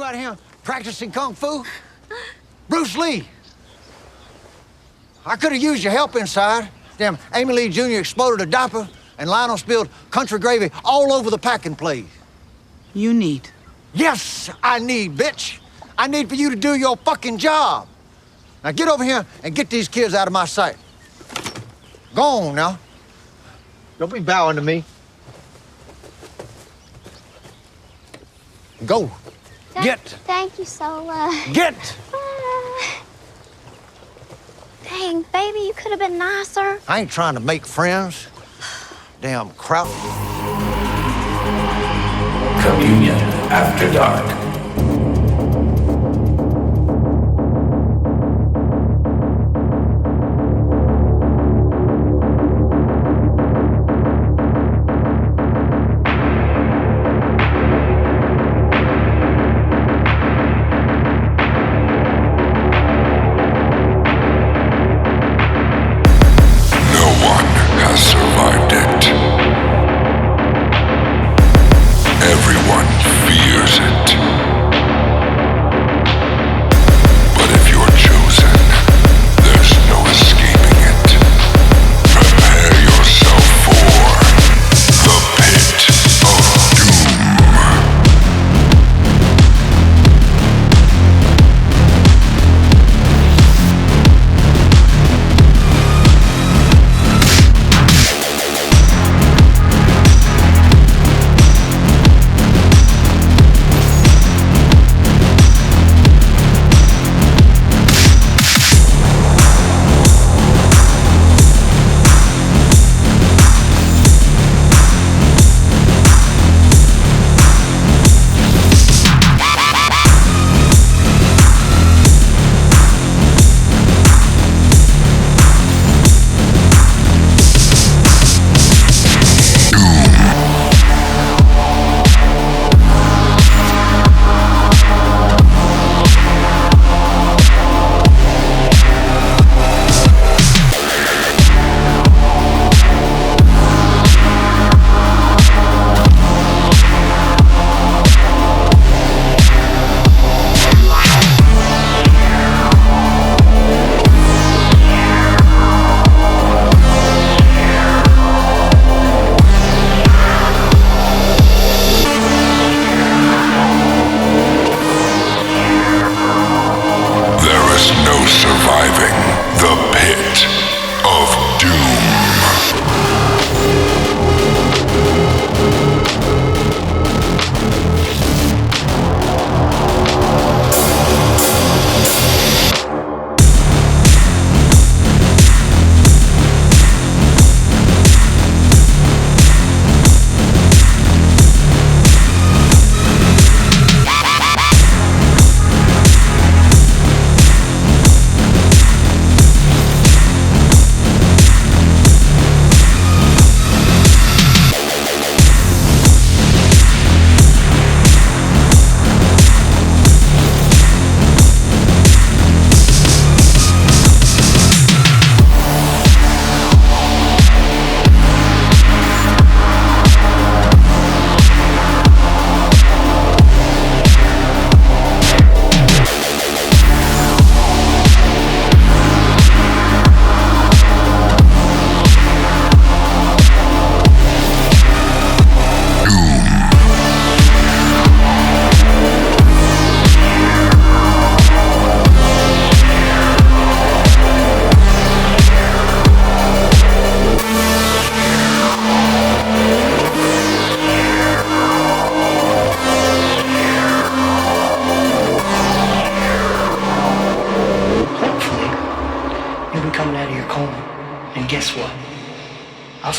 out here practicing kung fu? Bruce Lee. I could have used your help inside. Damn, Amy Lee Jr. exploded a diaper, and Lionel spilled country gravy all over the packing place. You need. Yes, I need, bitch. I need for you to do your fucking job. Now get over here and get these kids out of my sight. Go on now. Don't be bowing to me. Go. Get. Thank you so much. Get. Dang, baby, you could have been nicer. I ain't trying to make friends. Damn kraut. Communion After Dark.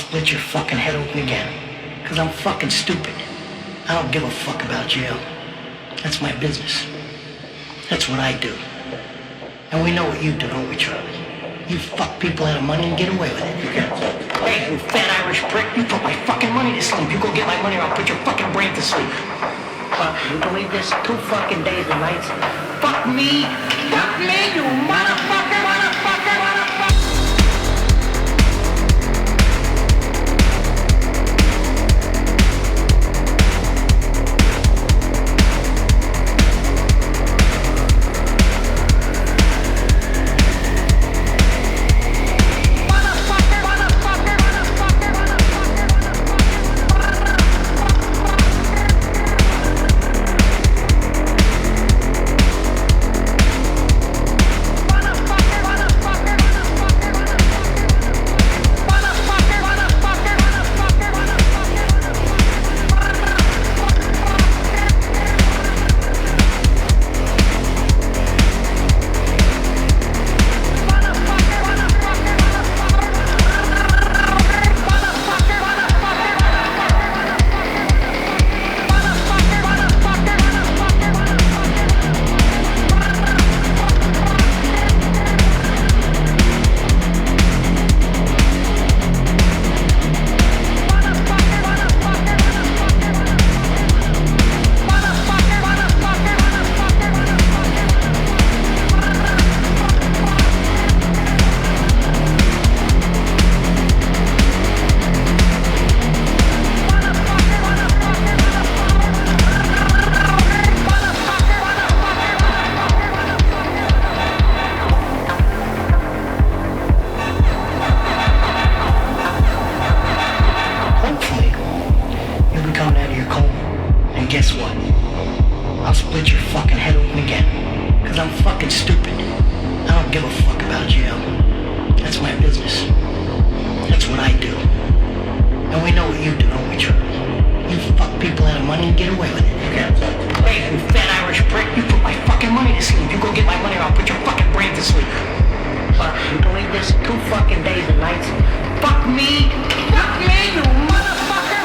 split your fucking head open again. Because I'm fucking stupid. I don't give a fuck about jail. That's my business. That's what I do. And we know what you do, don't we, Charlie? You fuck people out of money and get away with it. Hey, you fat Irish prick, you put my fucking money to sleep. You go get my money or I'll put your fucking brain to sleep. Fuck, you believe this? 2 fucking days and nights. Fuck me! Fuck me, you motherfucker! split your fucking head open again. Cause I'm fucking stupid. I don't give a fuck about jail. That's my business. That's what I do. And we know what you do, don't we, Charlie? You fuck people out of money and get away with it. Hey, you fat Irish prick, you put my fucking money to sleep. You go get my money or I'll put your fucking brain to sleep. Fuck, you believe this? 2 fucking days and nights. Fuck me! Fuck me, you motherfucker!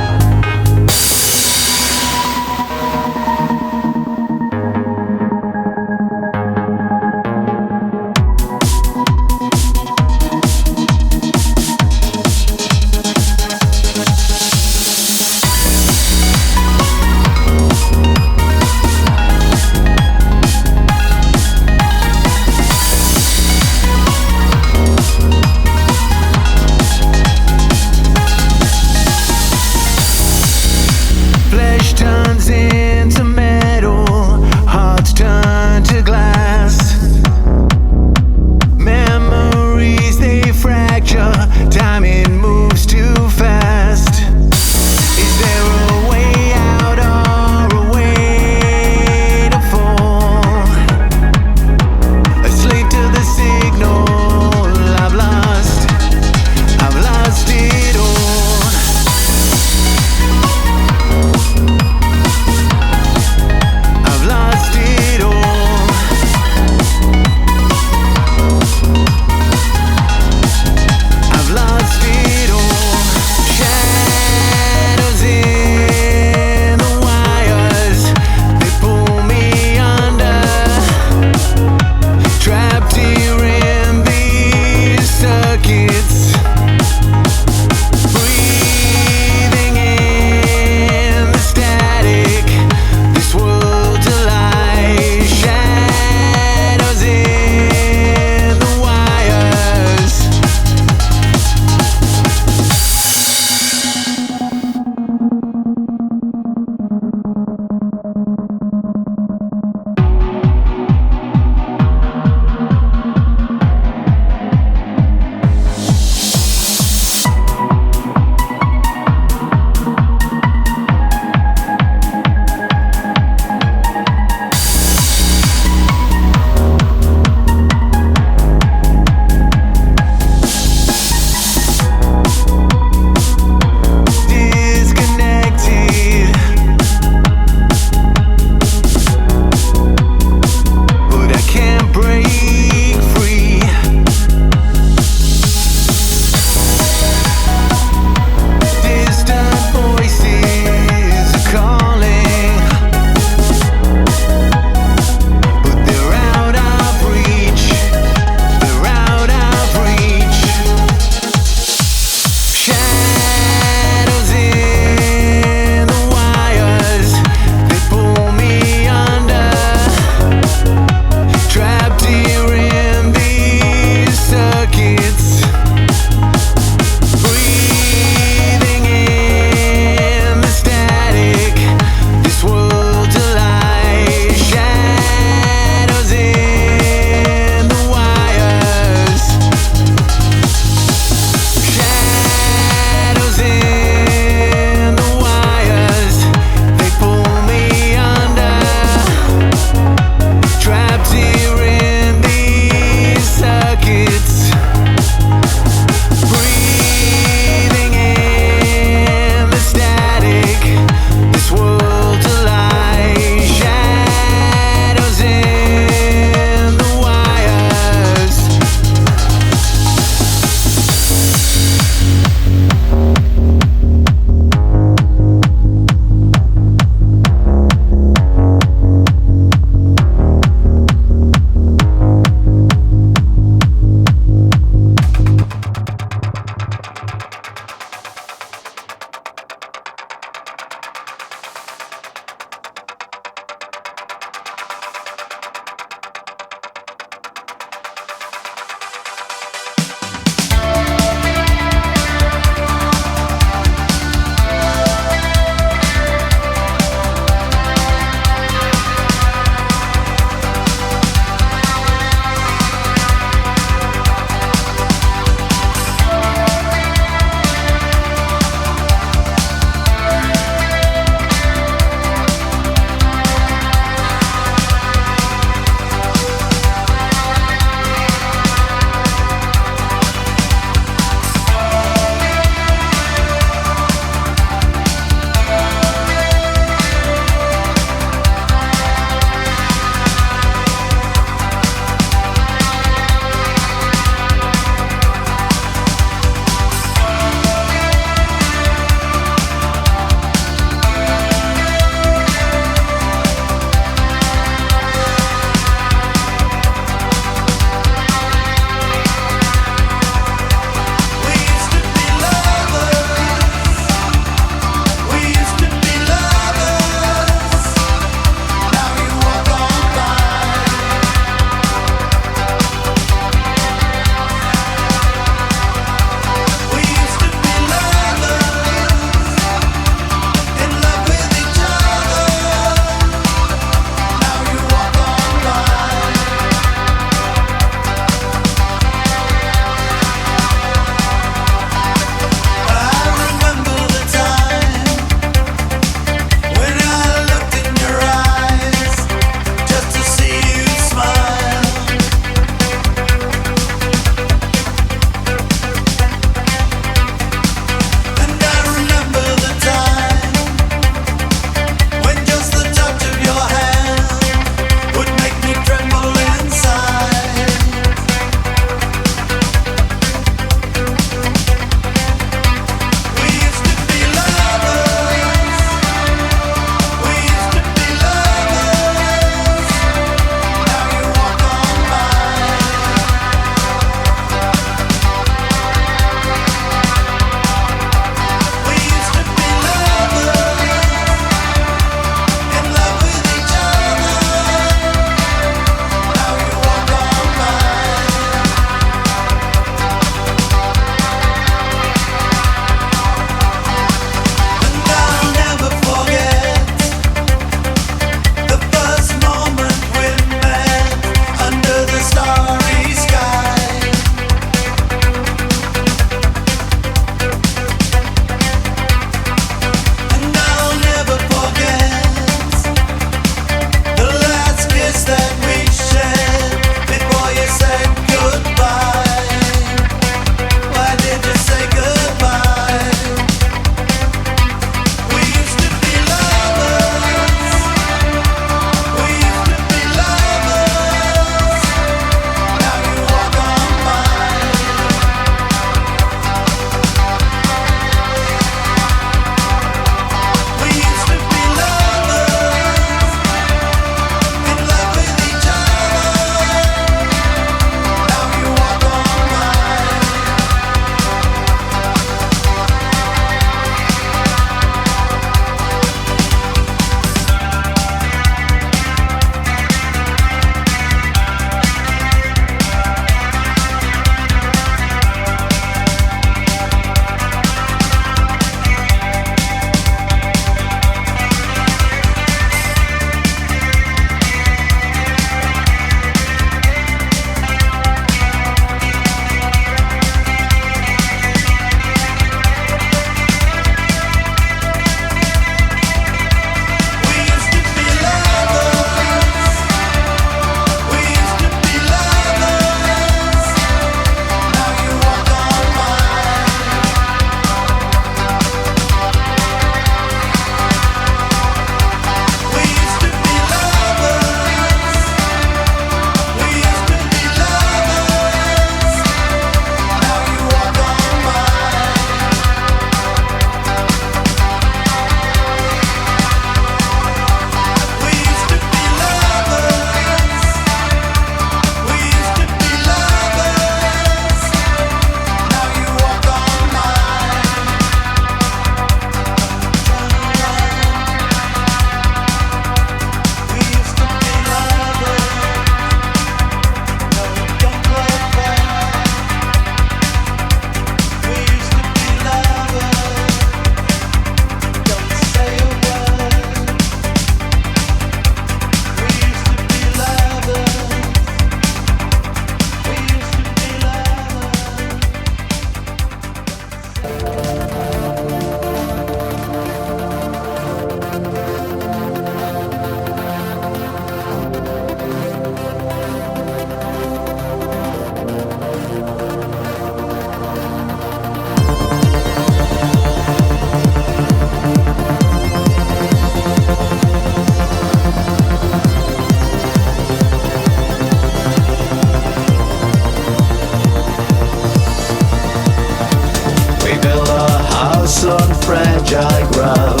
walks on fragile ground,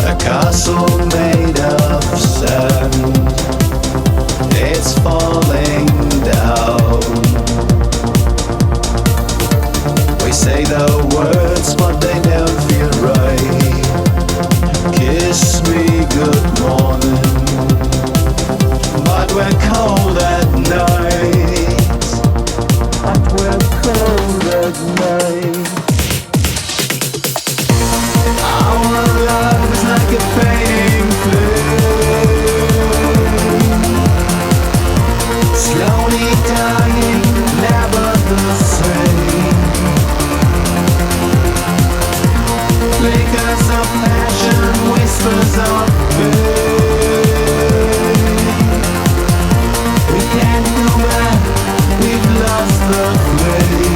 a castle made of sand. It's falling down. We say the words, but they don't feel right. Kiss me good morning, but we're cold at night. But we're cold at night. Our love is like a fading flame, slowly dying, never the same. Flickers of passion, whispers of pain. We can't go back, we've lost the flame.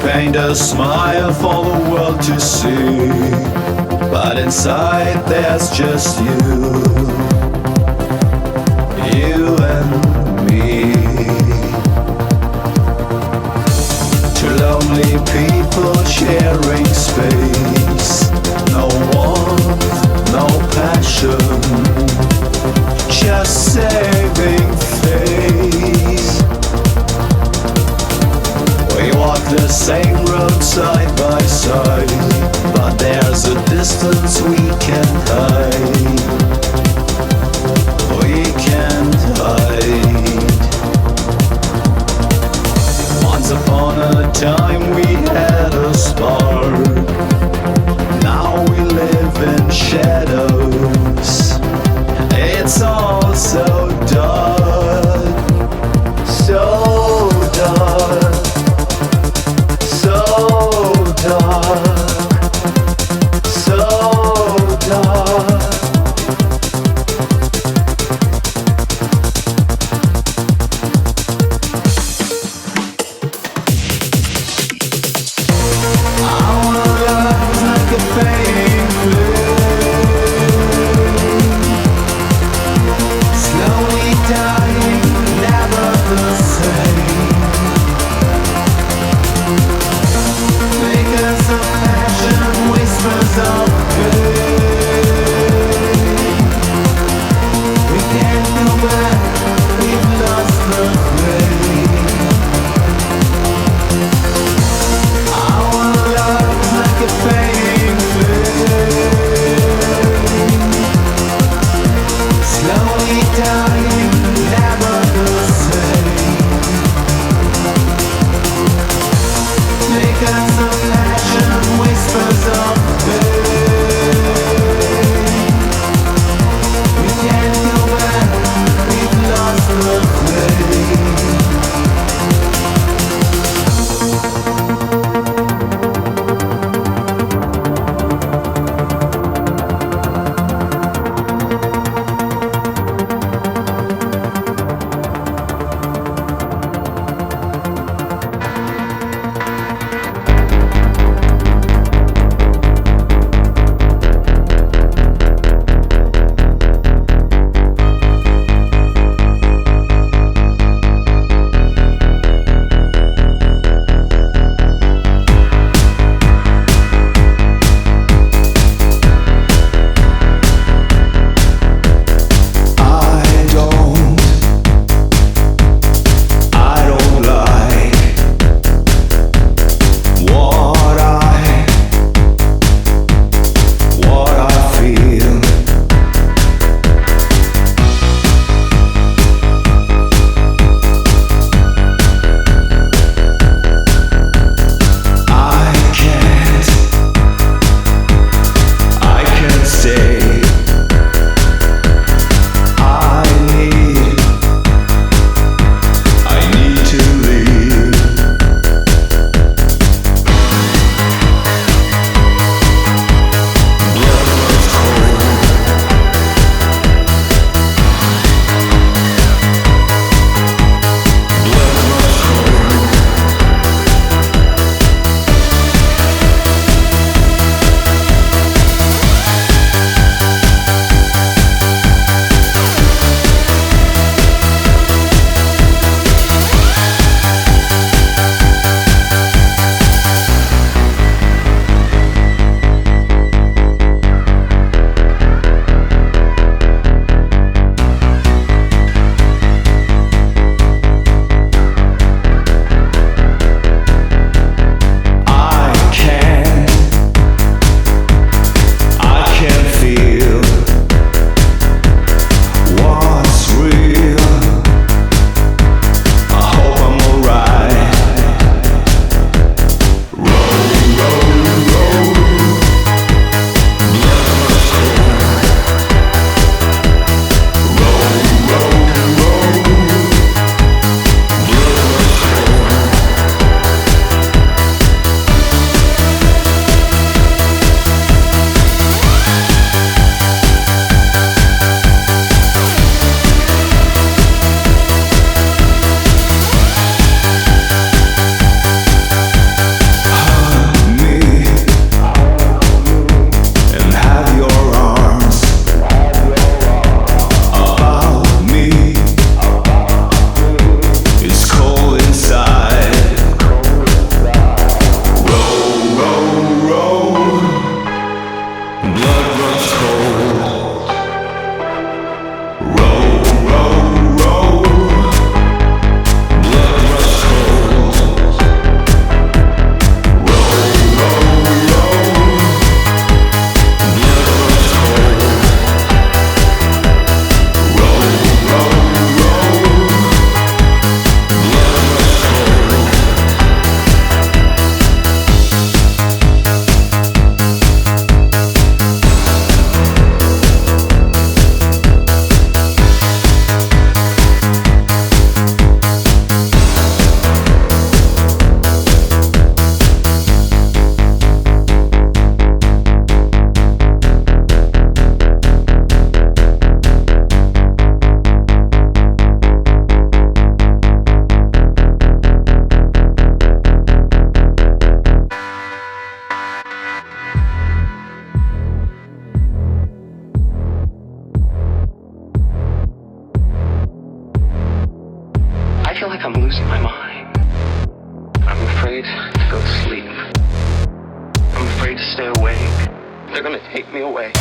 Paint a smile for the world to see, but inside there's just you and me. Two lonely people sharing space, no warmth, no passion, just saving face. We walk the same road side by side, but there's a distance we can't hide. We can't hide. Once upon a time we had a spark. Now we live in shadows. It's all so dark, so dark. So dark, so dark. Our love is like a fading flame, slowly I'm losing my mind. I'm afraid to go to sleep. I'm afraid to stay awake. They're gonna take me away.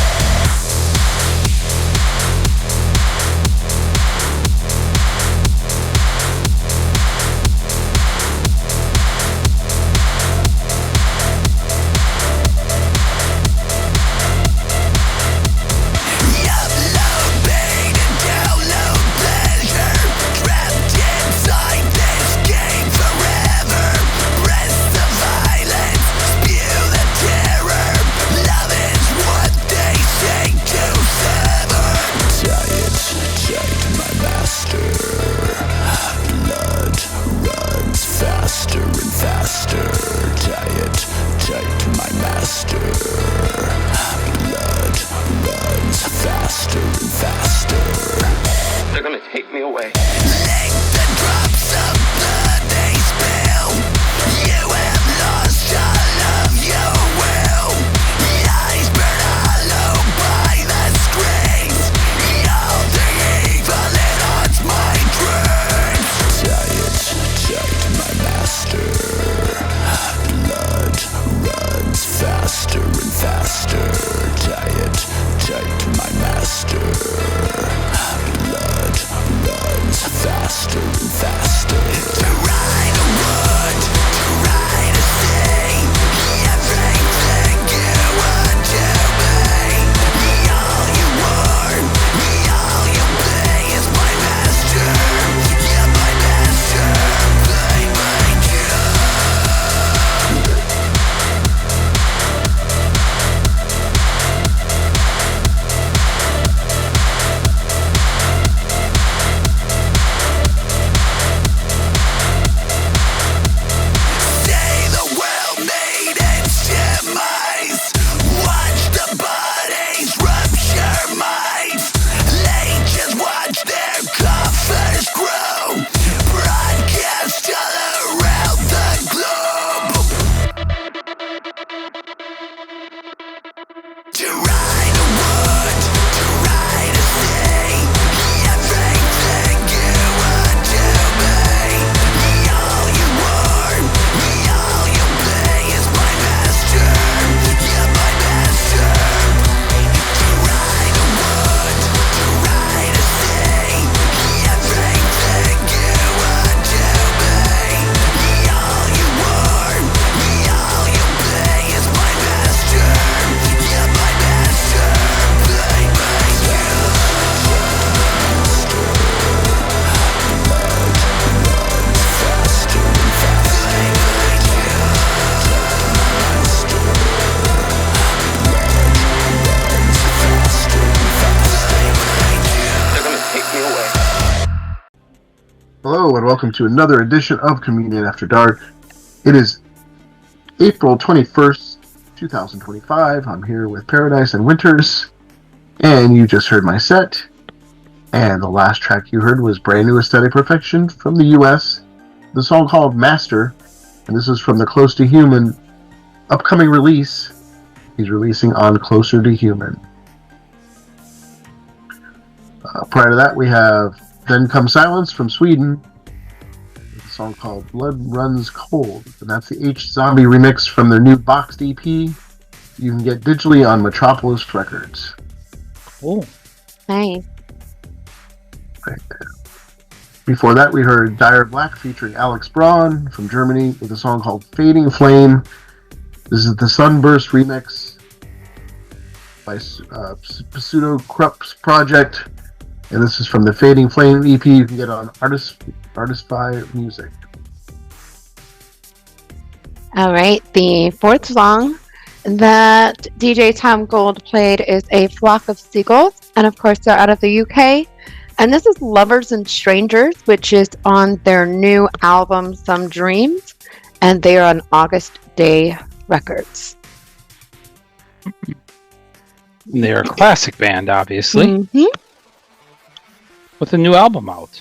Hello and welcome to another edition of Communion After Dark. It is April 21st, 2025. I'm here with Paradise and Winters, and you just heard my set. And the last track you heard was Brand New Aesthetic Perfection from the US, the song called Master, and this is from the Close to Human upcoming release. He's releasing on Closer to Human. Prior to that, we have Then Come Silence from Sweden, with a song called Blood Runs Cold, and that's the H Zombie remix from their new boxed EP. You can get digitally on Metropolis Records. Cool. Nice. Right. Before that, we heard DiarBlack featuring Alex Braun from Germany with a song called Fading Flame. This is the Sunburst remix by Pseudo Krupp's project. And this is from the Fading Flame EP you can get on Artistify Music. All right, the fourth song that DJ Tom Gold played is a Flock of Seagulls, and of course they're out of the UK. And this is Lovers and Strangers, which is on their new album Some Dreams, and they are on August Day Records. They're a classic band, obviously. Mm-hmm. With a new album out.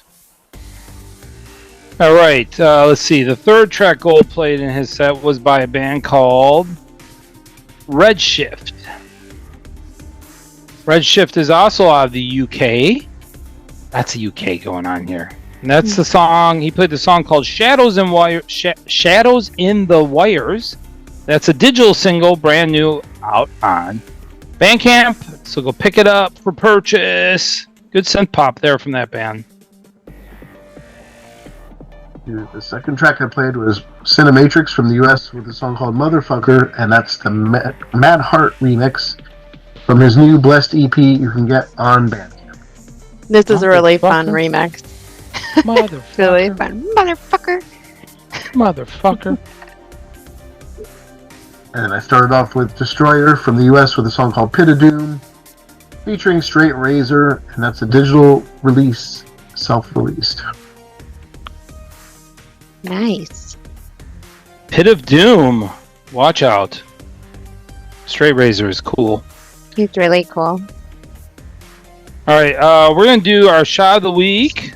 All right, let's see. The third track Gold played in his set was by a band called Redshift. Redshift is also out of the UK. That's a UK going on here. And that's the song. He played the song called Shadows in the Wires. That's a digital single, brand new, out on Bandcamp. So go pick it up for purchase. Good synth pop there from that band. The second track I played was Cinematrix from the US with a song called Motherfucker, and that's the Mad Heart remix from his new Blessed EP you can get on Bandcamp. This is a really fun remix. Motherfucker. Really fun. Motherfucker. Motherfucker. And I started off with Destryur from the US with a song called Pit of Doom, featuring Straight Razor, and that's a digital release, self-released. Nice. Pit of Doom. Watch out. Straight Razor is cool. He's really cool. Alright, we're going to do our shot of the week,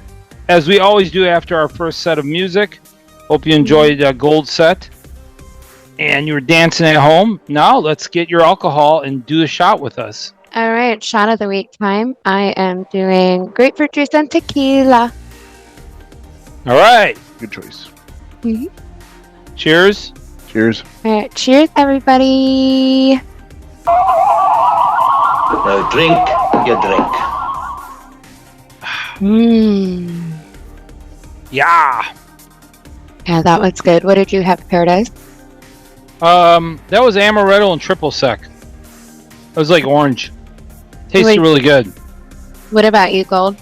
as we always do after our first set of music. Hope you enjoyed that gold set. And you were dancing at home. Now, let's get your alcohol and do a shot with us. All right, shot of the week time. I am doing grapefruit juice and tequila. Alright. Good choice. Mm-hmm. Cheers. Cheers. All right, cheers, everybody. Now drink your drink. Yeah. Yeah, that was good. What did you have, Paradise? That was amaretto and triple sec. It was like orange. Tasted really good. What about you, Gold?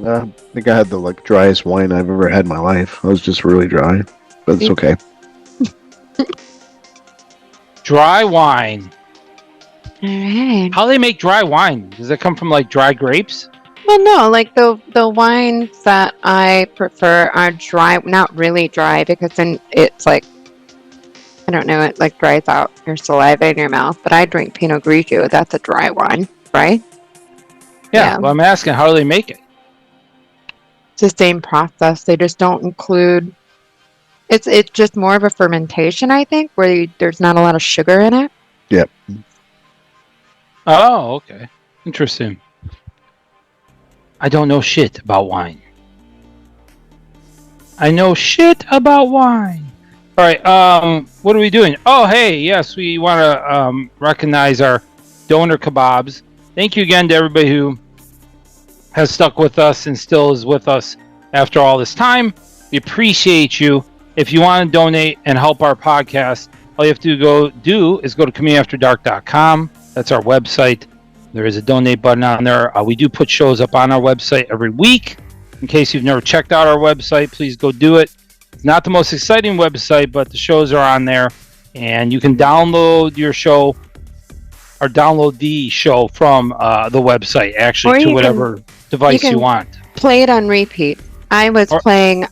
I think I had the driest wine I've ever had in my life. I was just really dry, but it's okay. Dry wine. All right. How do they make dry wine? Does it come from dry grapes? Well, no, the wines that I prefer are dry, not really dry, because then it's I don't know, it dries out your saliva in your mouth. But I drink Pinot Grigio. That's a dry wine, right? Yeah. Well, I'm asking, how do they make it? It's the same process. They just don't include. It's just more of a fermentation, I think, where there's not a lot of sugar in it. Yep. Oh, okay. Interesting. I don't know shit about wine. I know shit about wine. All right. What are we doing? Oh, hey. Yes, we want to recognize our donor kebabs. Thank you again to everybody who has stuck with us and still is with us after all this time. We appreciate you. If you want to donate and help our podcast, all you have to go to communityafterdark.com. That's our website. There is a donate button on there. We do put shows up on our website every week. In case you've never checked out our website, please go do it. It's not the most exciting website, but the shows are on there. And you can download your show or download the show from the website, actually, to whatever device you want. Play it on repeat. I was playing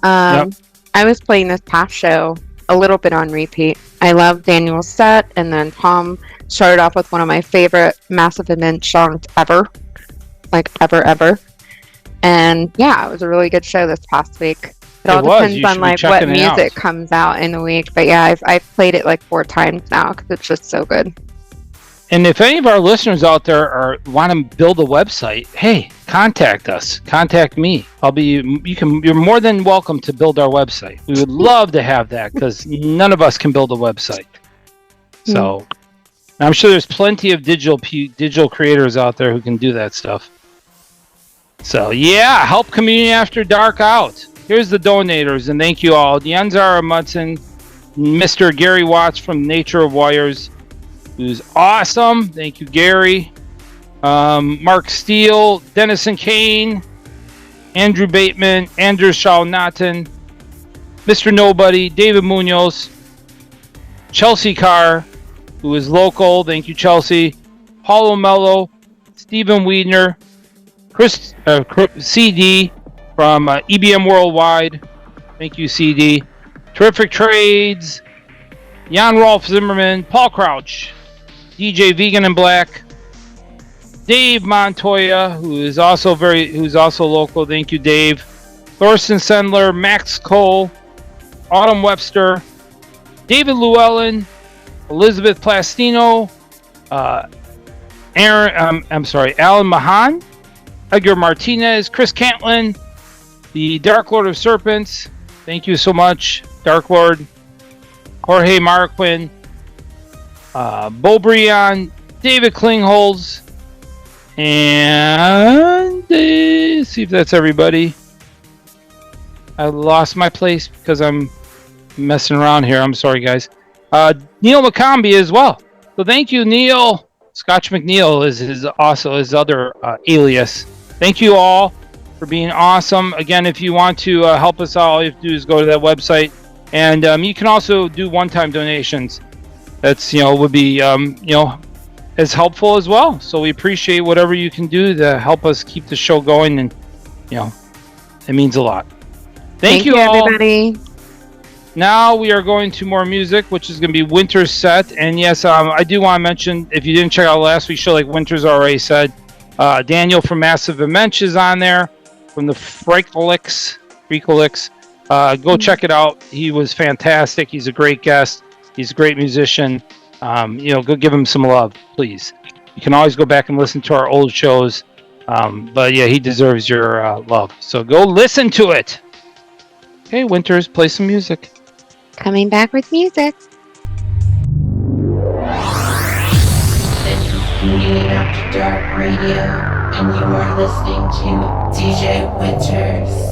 this past show a little bit on repeat. I love Daniel's set, and then Tom started off with one of my favorite Massive Immense songs ever. Ever. And yeah, it was a really good show this past week. It all depends on what music comes out in the week. But yeah, I've played it 4 times now because it's just so good. And if any of our listeners out there want to build a website, hey, contact us. Contact me. You're more than welcome to build our website. We would love to have that because none of us can build a website. So I'm sure there's plenty of digital creators out there who can do that stuff. So yeah, help Community After Dark out. Here's the donators, and thank you all. Dianzara Mudson, Mr. Gary Watts from Nature of Wires, who's awesome. Thank you, Gary. Mark Steele, Dennison Kane, Andrew Bateman, Andrew Shaw-Natten, Mr. Nobody, David Munoz, Chelsea Carr, who is local. Thank you, Chelsea. Paulo Mello, Stephen Wiedner, Chris CD from EBM Worldwide. Thank you, CD. Terrific Trades, Jan Rolf Zimmerman, Paul Crouch, DJ Vegan and Black, Dave Montoya, who's also local. Thank you, Dave. Thorsten Sendler, Max Cole, Autumn Webster, David Llewellyn, Elizabeth Plastino, Alan Mahan, Edgar Martinez, Chris Cantlin, The Dark Lord of Serpents, thank you so much, Dark Lord. Jorge Marquin, Bobrion, David Klingholz, and see if that's everybody. I lost my place because I'm messing around here. I'm sorry, guys. Neil McCombie as well. So thank you, Neil. Scotch McNeil is his other alias. Thank you all for being awesome. Again, if you want to help us out, all you have to do is go to that website, and you can also do one-time donations. That's would be as helpful as well. So we appreciate whatever you can do to help us keep the show going, and it means a lot. Thank you all, everybody. Now we are going to more music, which is going to be Winter's set. And yes, I do want to mention, if you didn't check out last week's show, like Winter's already said, Daniel from Massive Immense is on there from the Fractal. Go check it out. He was fantastic. He's a great guest. He's a great musician. Go give him some love, please. You can always go back and listen to our old shows. But yeah, he deserves your love. So go listen to it. Okay, Winters, play some music. Coming back with music. This is Community After Dark Radio, and you are listening to DJ Winters.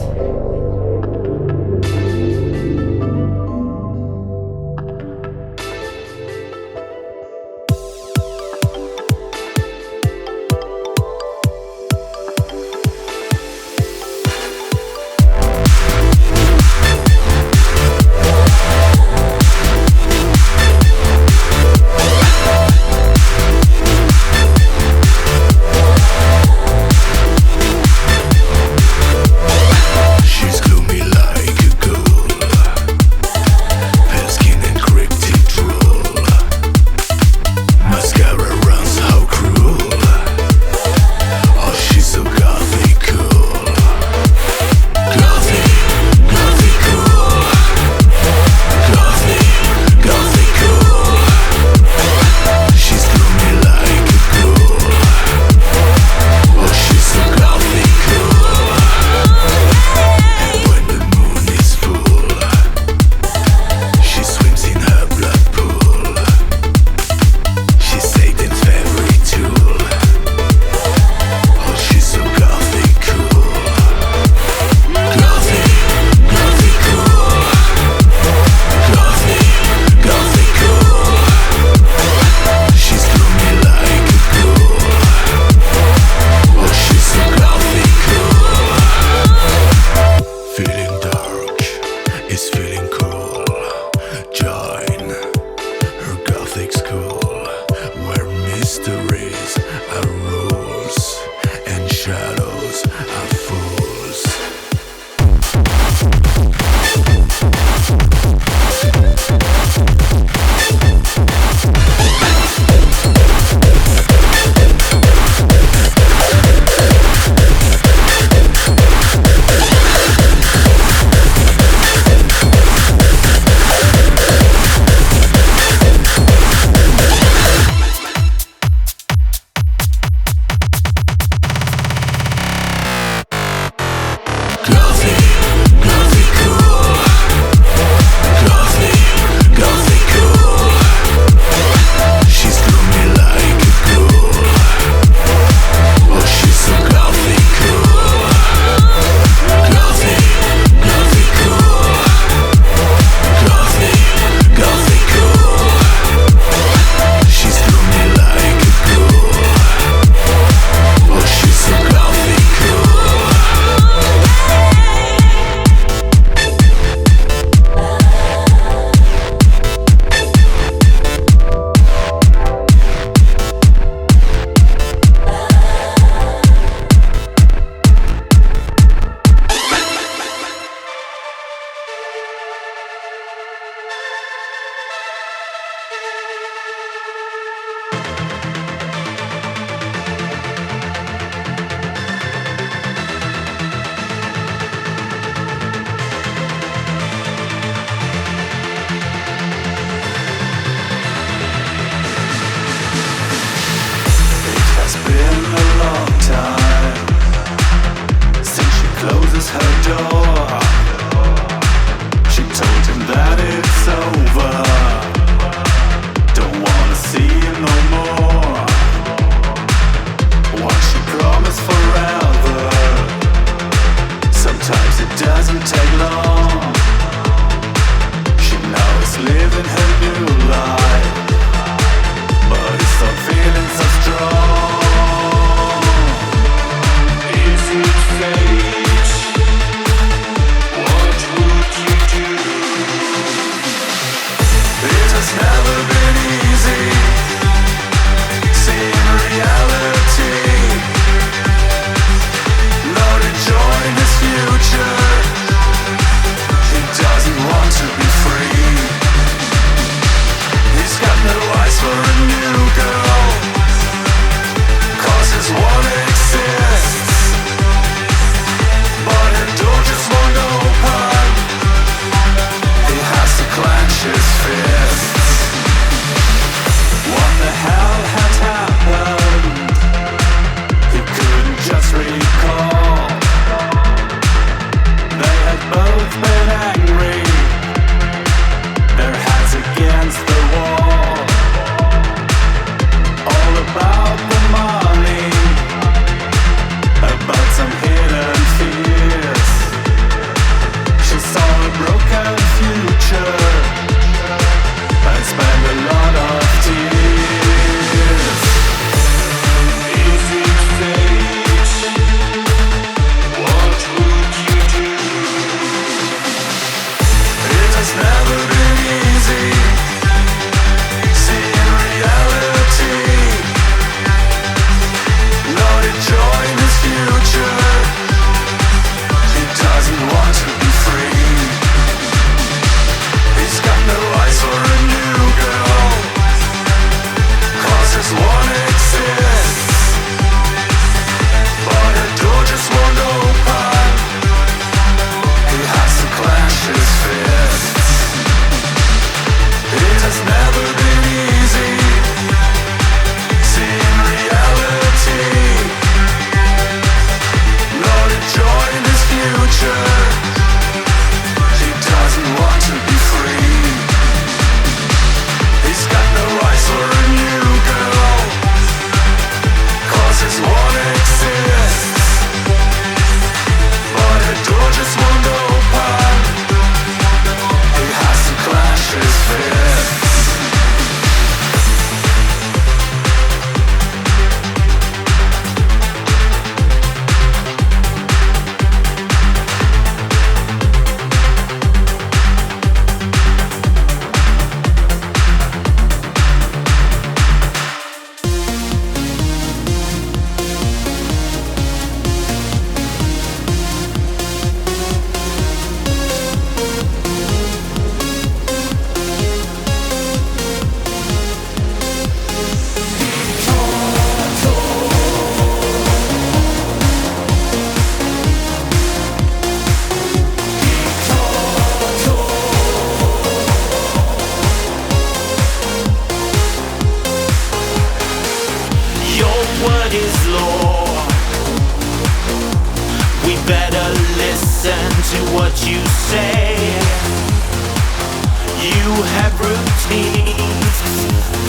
You have routines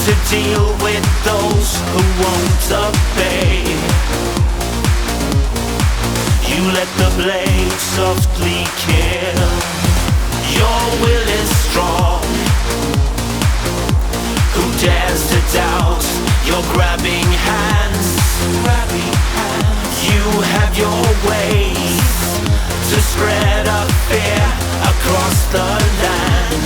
to deal with those who won't obey. You let the blade softly kill. Your will is strong. Who dares to doubt your grabbing hands? You have your ways to spread a fear across the land.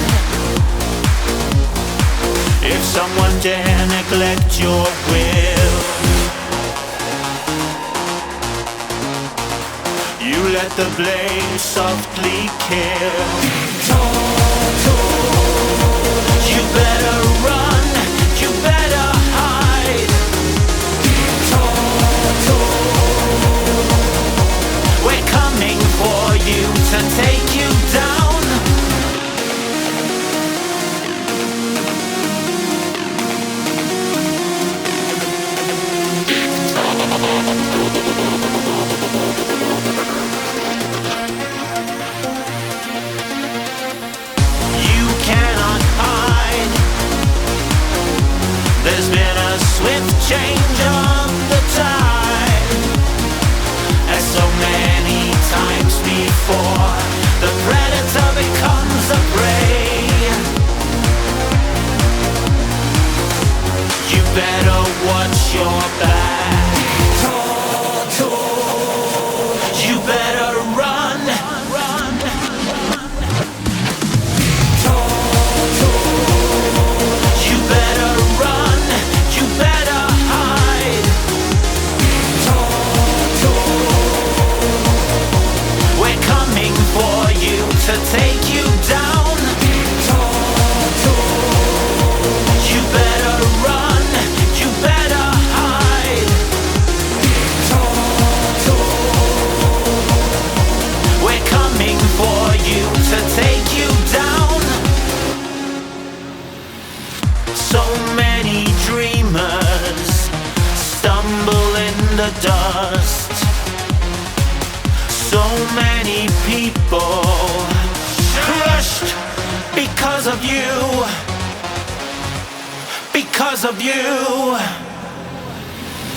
If someone dare neglect your will, you let the blade softly kill. You better run, you better hide. We're coming for you to take you down. You cannot hide. There's been a swift change of the tide. As so many times before, the predator becomes a prey. You better watch your back. You better run. You better run. You better hide. We're coming for you to take you down. You better run. You better hide. We're coming for you to take you down. So many dreamers stumble in the dust. So many people crushed because of you. Because of you.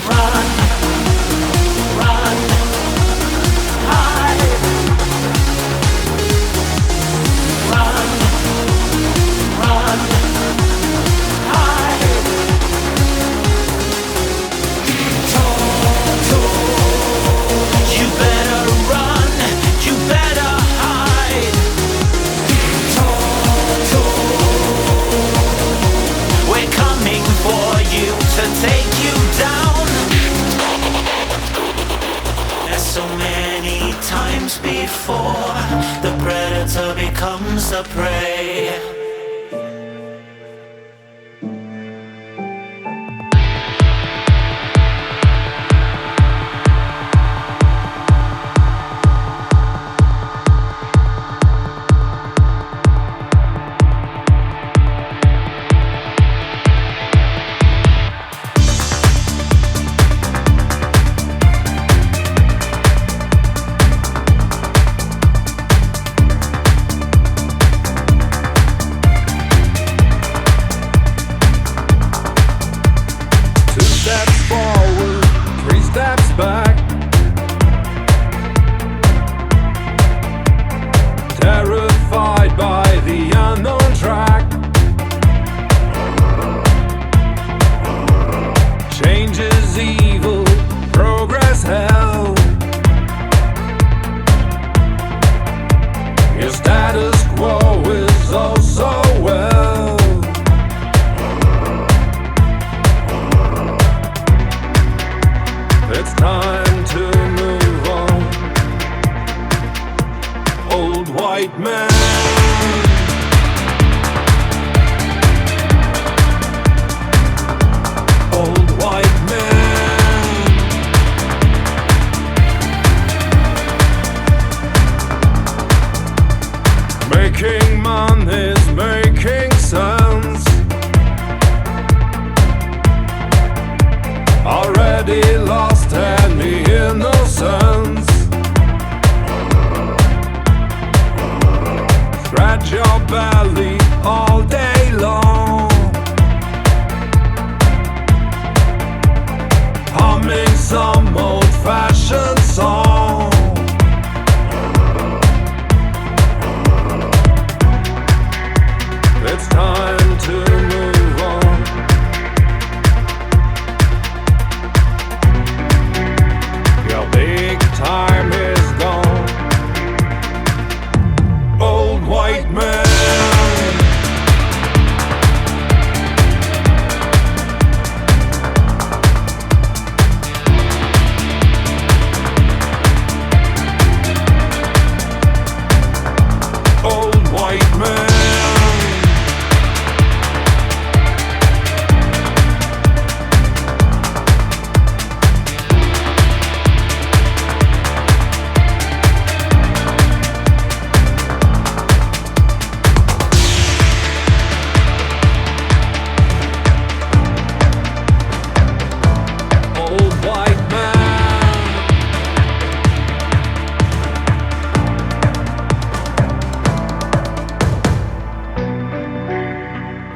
Run, run, hide. Run, run, hide. You better run, you better hide. We're coming for you to take you down. As so many times before, the predator becomes the prey.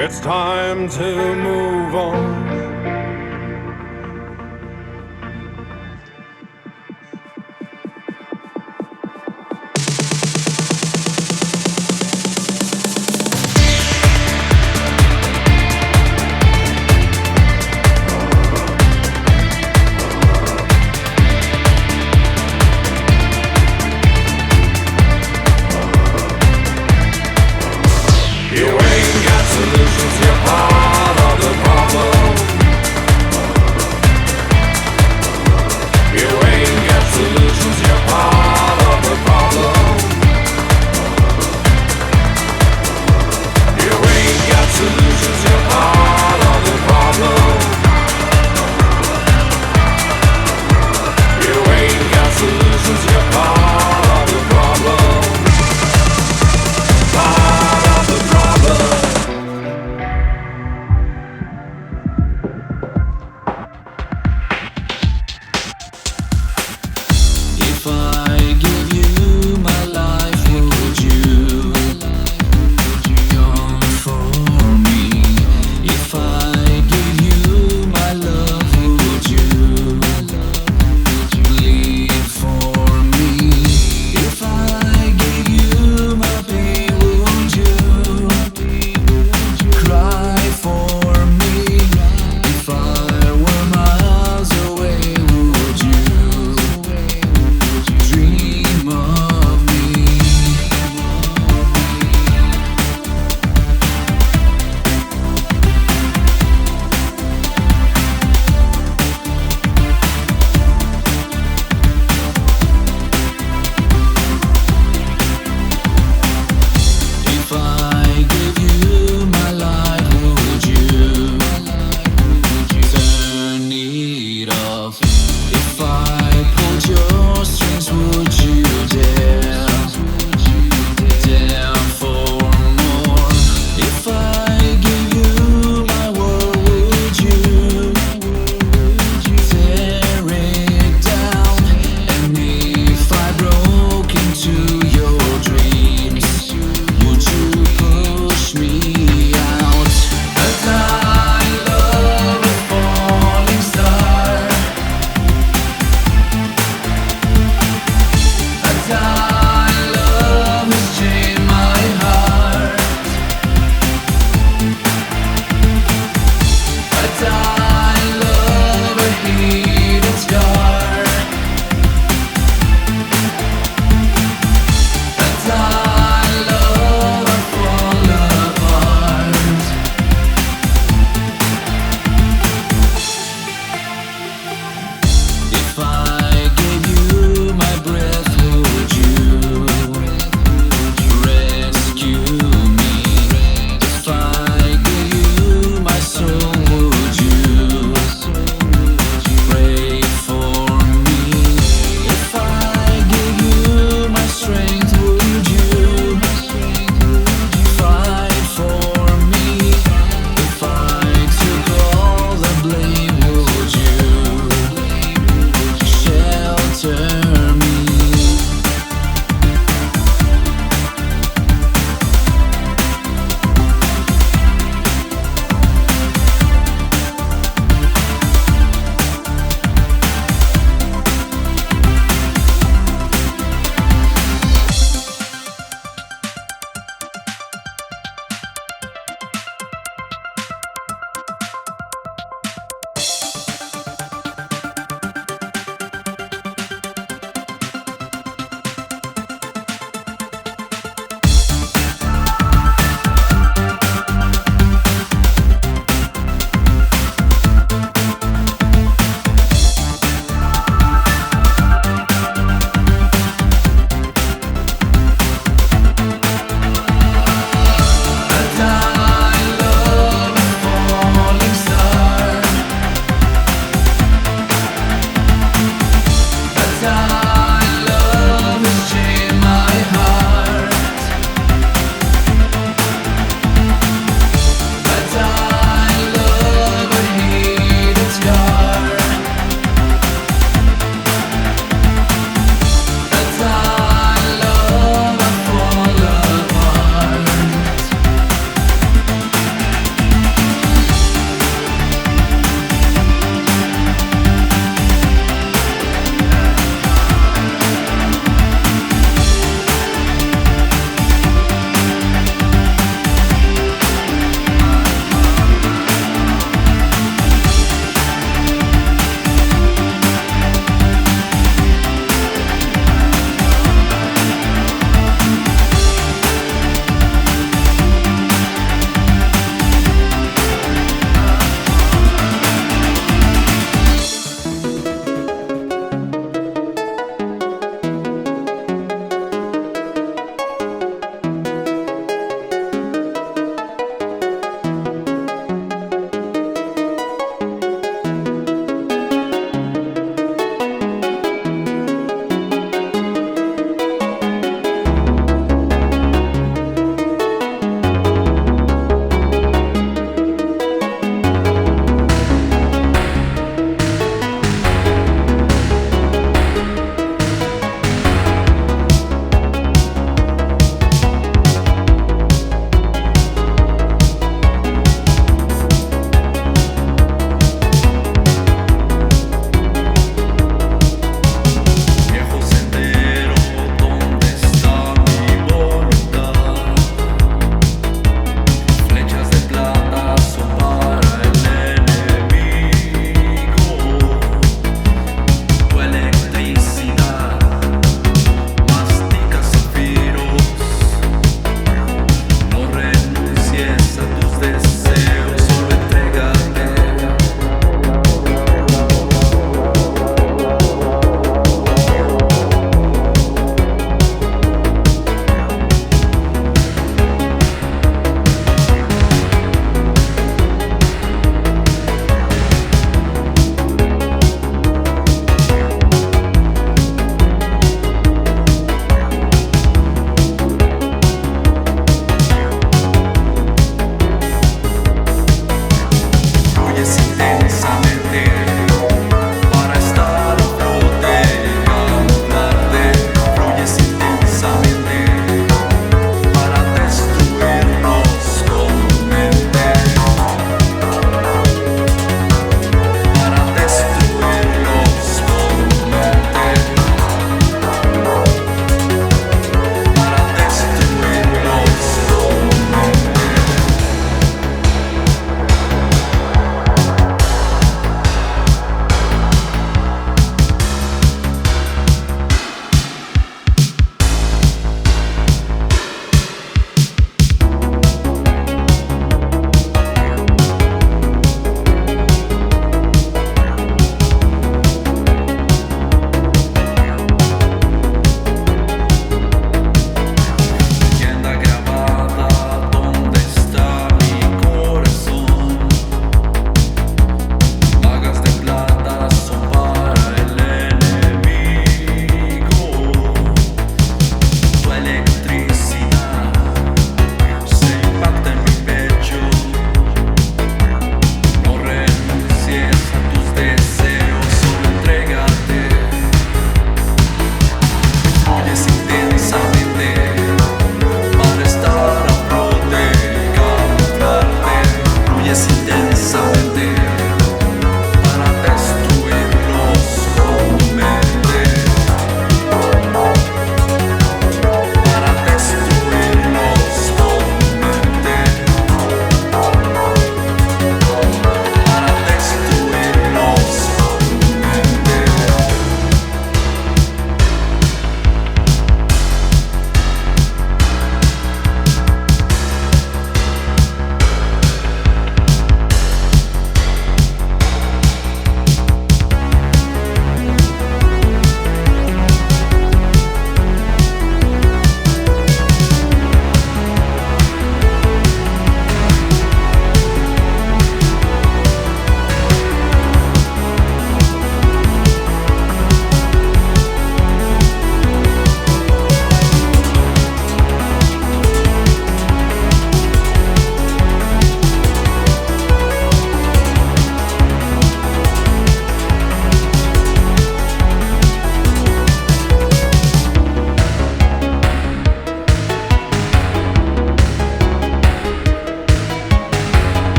It's time to move on. You ain't got solutions, you're part of the problem.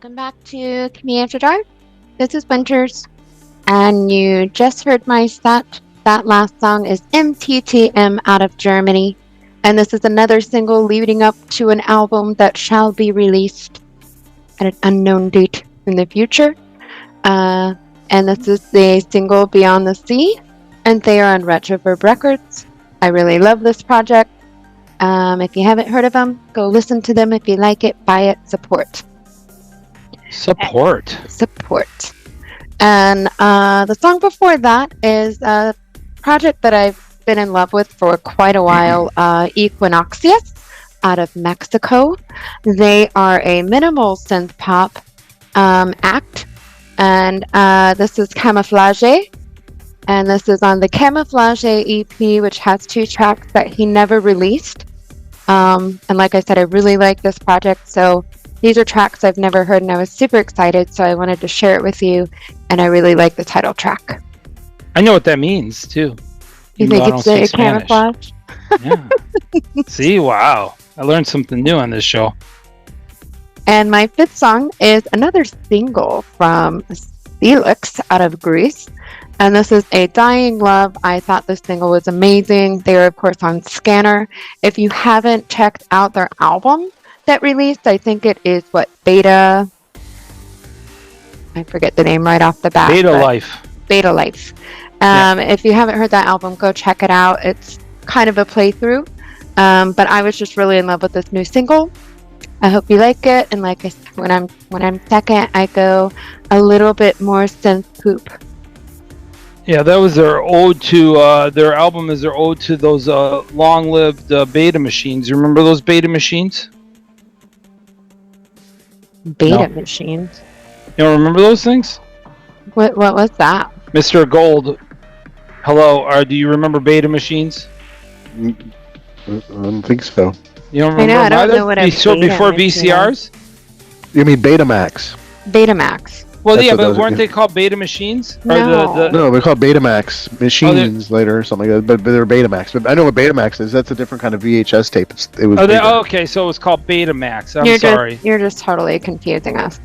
Welcome back to Community After Dark. This is Winters, and you just heard my set. That last song is MTTM out of Germany, and this is another single leading up to an album that shall be released at an unknown date in the future. And this is the single Beyond the Sea, and they are on Retroverb Records. I really love this project. If you haven't heard of them, go listen to them. If you like it, buy it, support. Support. And the song before that is a project that I've been in love with for quite a while, Equinoxious out of Mexico. They are a minimal synth pop act, and this is Camuflaje, and this is on the Camuflaje EP, which has 2 tracks that he never released. And like I said, I really like this project, so these are tracks I've never heard, and I was super excited, so I wanted to share it with you, and I really like the title track. I know what that means, too. You think it's a camouflage? Yeah. See, wow. I learned something new on this show. And my 5th song is another single from CYLiX out of Greece. And this is A Dying Love. I thought this single was amazing. They are, of course, on Scanner. If you haven't checked out their album that released, I think it is, Beta... I forget the name right off the bat. Beta Life. If you haven't heard that album, go check it out. It's kind of a playthrough. But I was just really in love with this new single. I hope you like it. And like I said, when I'm second, I go a little bit more synth poop. Yeah, that was their ode to their album is their ode to those long-lived beta machines. You remember those beta machines? Machines. You don't remember those things? What was that? Mr. Gold. Hello, do you remember beta machines? I don't think so. You don't remember? I don't know what a so before VCRs? You mean Betamax? Betamax. Well, That's yeah, what but those are. weren't they called beta machines? No. No, they're called Betamax machines later or something like that, but they're Betamax. But I know what Betamax is. That's a different kind of VHS tape. It was okay, so it was called Betamax. I'm sorry. You're just totally confusing us.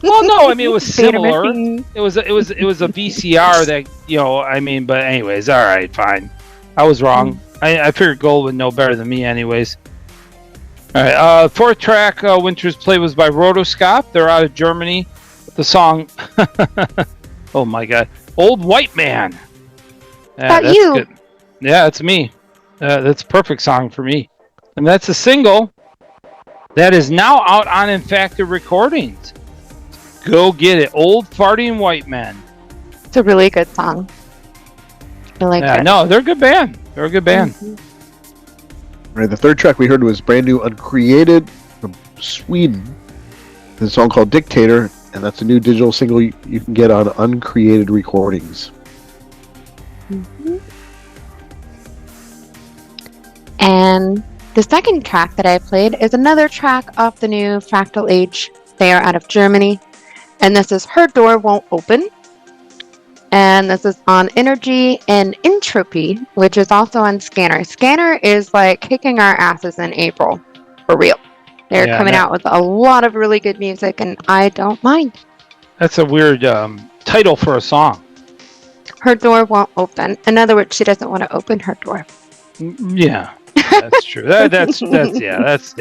Well, no, I mean it was Beta similar. machine. It was a VCR that but anyways, all right, fine. I was wrong. I figured Gold would know better than me, anyways. All right, 4th track, Winter's Play was by Rotoskop. They're out of Germany. The song, oh my God, Old White Man. That's you. Good. Yeah, it's me. That's a perfect song for me, and that's a single that is now out on Infactor Recordings. Go get it, Old Farting White Man. It's a really good song. I like it. No, they're a good band. They're a good band. All right, the 3rd track we heard was brand new Uncreated from Sweden. There's a song called Diktator, and that's a new digital single you can get on Uncreated Recordings. And the 2nd track that I played is another track off the new Fractal Age. They are out of Germany. And this is Her Door Won't Open. And this is on Energy and Entropy, which is also on Scanner. Scanner is like kicking our asses in April. For real. They're coming out with a lot of really good music, and I don't mind. That's a weird title for a song. Her door won't open. In other words, she doesn't want to open her door. Yeah, that's true. That's unless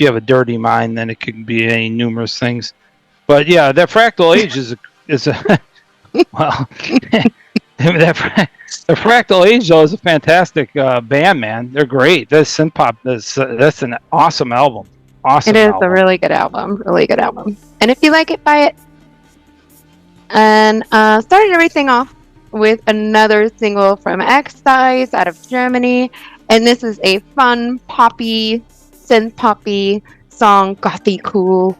you have a dirty mind, then it could be any numerous things. But yeah, that Fractal Age is a well. The Fractal Age though is a fantastic band, man. They're great. That's Synthpop. That's an awesome album. Awesome. It is a really good album. Really good album. And if you like it, buy it. And started everything off with another single from Extize out of Germany, and this is a fun poppy, synth poppy song, Gothy cool.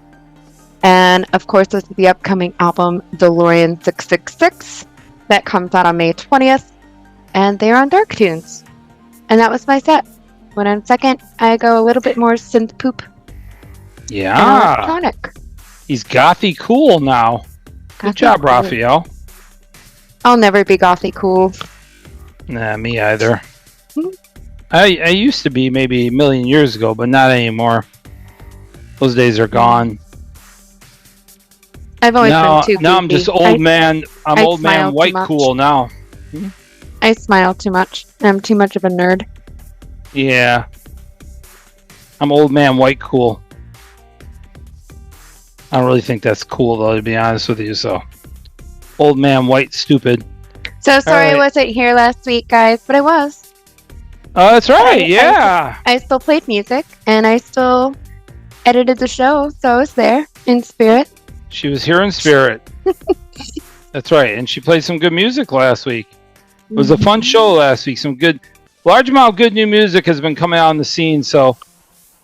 And of course, this is the upcoming album, DeLorean 666. That comes out on May 20th, and they're on Dark Tunes. And that was my set. When I'm second, I go a little bit more synth poop. Yeah. And electronic. He's Gothy cool now. Good job, cool. Raphael. I'll never be Gothy cool. Nah, me either. I used to be maybe a million years ago, but not anymore. Those days are gone. I've always been too Now I'm just old man. I'm old man white cool now. I smile too much. I'm too much of a nerd. Yeah. I'm old man white cool. I don't really think that's cool though, to be honest with you. So, old man white stupid. So sorry I wasn't here last week, guys, but I was. Oh, that's right. Yeah. I still played music and I still edited the show, so I was there in spirit. She was here in spirit. That's right, and she played some good music last week. It was a fun show last week. Some large amount of good new music has been coming out on the scene. So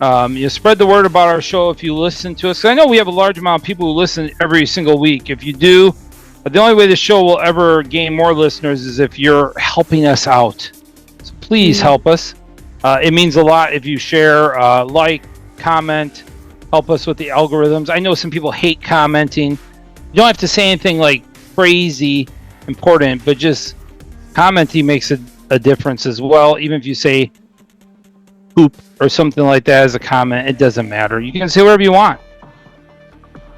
you spread the word about our show if you listen to us. 'Cause I know we have a large amount of people who listen every single week. If you do, the only way the show will ever gain more listeners is if you're helping us out. So please help us. It means a lot if you share, like, comment, help us with the algorithms. I know some people hate commenting. You don't have to say anything like crazy important, but just commenting makes a difference as well. Even if you say poop or something like that as a comment, it doesn't matter. You can say whatever you want.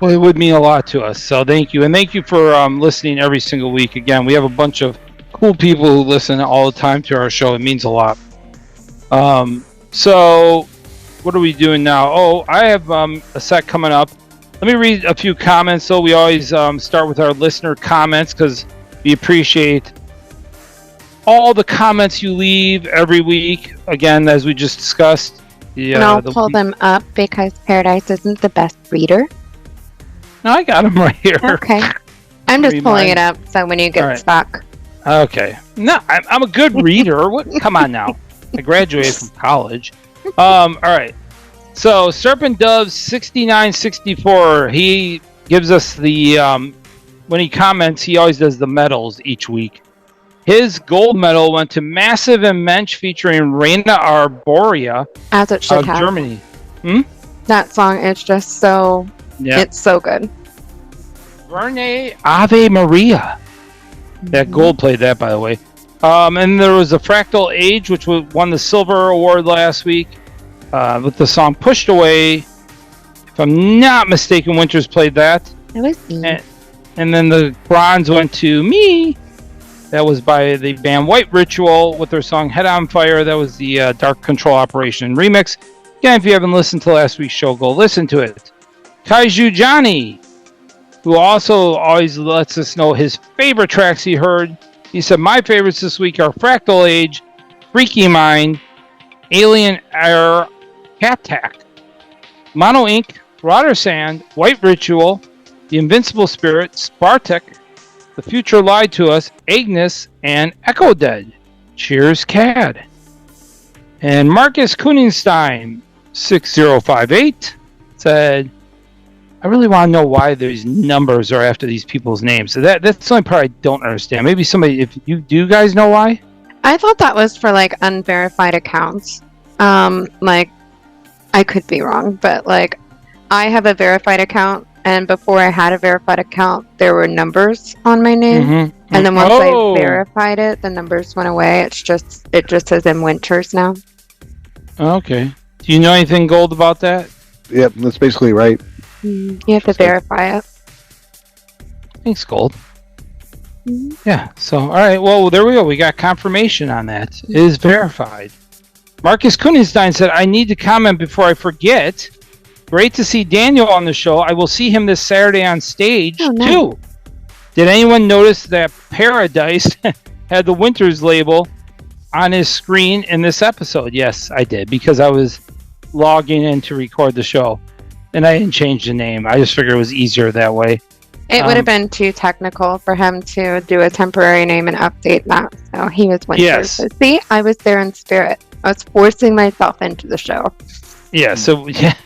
Well, it would mean a lot to us. So thank you. And thank you for listening every single week. Again, we have a bunch of cool people who listen all the time to our show. It means a lot. So what are we doing now? Oh, I have a set coming up. Let me read a few comments. So we always start with our listener comments because we appreciate all the comments you leave every week. Again, as we just discussed. And I'll pull them up because Paradise isn't the best reader. No, I got them right here. Okay. I'm just pulling it up so when you get stuck. Okay. No, I'm a good reader. Come on now. I graduated from college. All right. So Serpent Dove 6964, he gives us the when he comments, he always does the medals each week. His gold medal went to Massive and Mensch featuring Reina Arborea as it should have. Germany. That song is just so it's so good. Verne Ave Maria. That gold played that, by the way. And there was a Fractal Age, which won the Silver Award last week with the song Pushed Away. If I'm not mistaken, Winters played that. It was me. And then the bronze went to me. That was by the band White Ritual with their song Head on Fire. That was the Dark Control Operation remix. Again, if you haven't listened to last week's show, go listen to it. Kaiju Johnny, who also always lets us know his favorite tracks he heard. He said, my favorites this week are Fractal Age, Freaky Mind, Alien Air, Cat-Tack, Mono Ink, Rotter Sand, White Ritual, The Invincible Spirit, Spartek, The Future Lied to Us, Agnes, and Echo Dead. Cheers, Cad. And Marcus Kuninstein, 6058, said, I really want to know why these numbers are after these people's names. So that's the only part I don't understand. Maybe somebody, if you do, guys know why? I thought that was for like unverified accounts. Like I could be wrong, but like I have a verified account, and before I had a verified account, there were numbers on my name, and then once I verified it, the numbers went away. It just says in Winters now. Okay. Do you know anything, Gold, about that? Yep, that's basically right. You have to verify it. Thanks, Gold. Yeah, so, all right, well, there we go. We got confirmation on that. It is verified. Marcus Kuninstein said, I need to comment before I forget. Great to see Daniel on the show. I will see him this Saturday on stage, too. Did anyone notice that Paradise had the Winters label on his screen in this episode? Yes, I did, because I was logging in to record the show. And I didn't change the name. I just figured it was easier that way. It would have been too technical for him to do a temporary name and update that. So he was Winters. Yes. So see, I was there in spirit. I was forcing myself into the show. Yeah, so, yeah,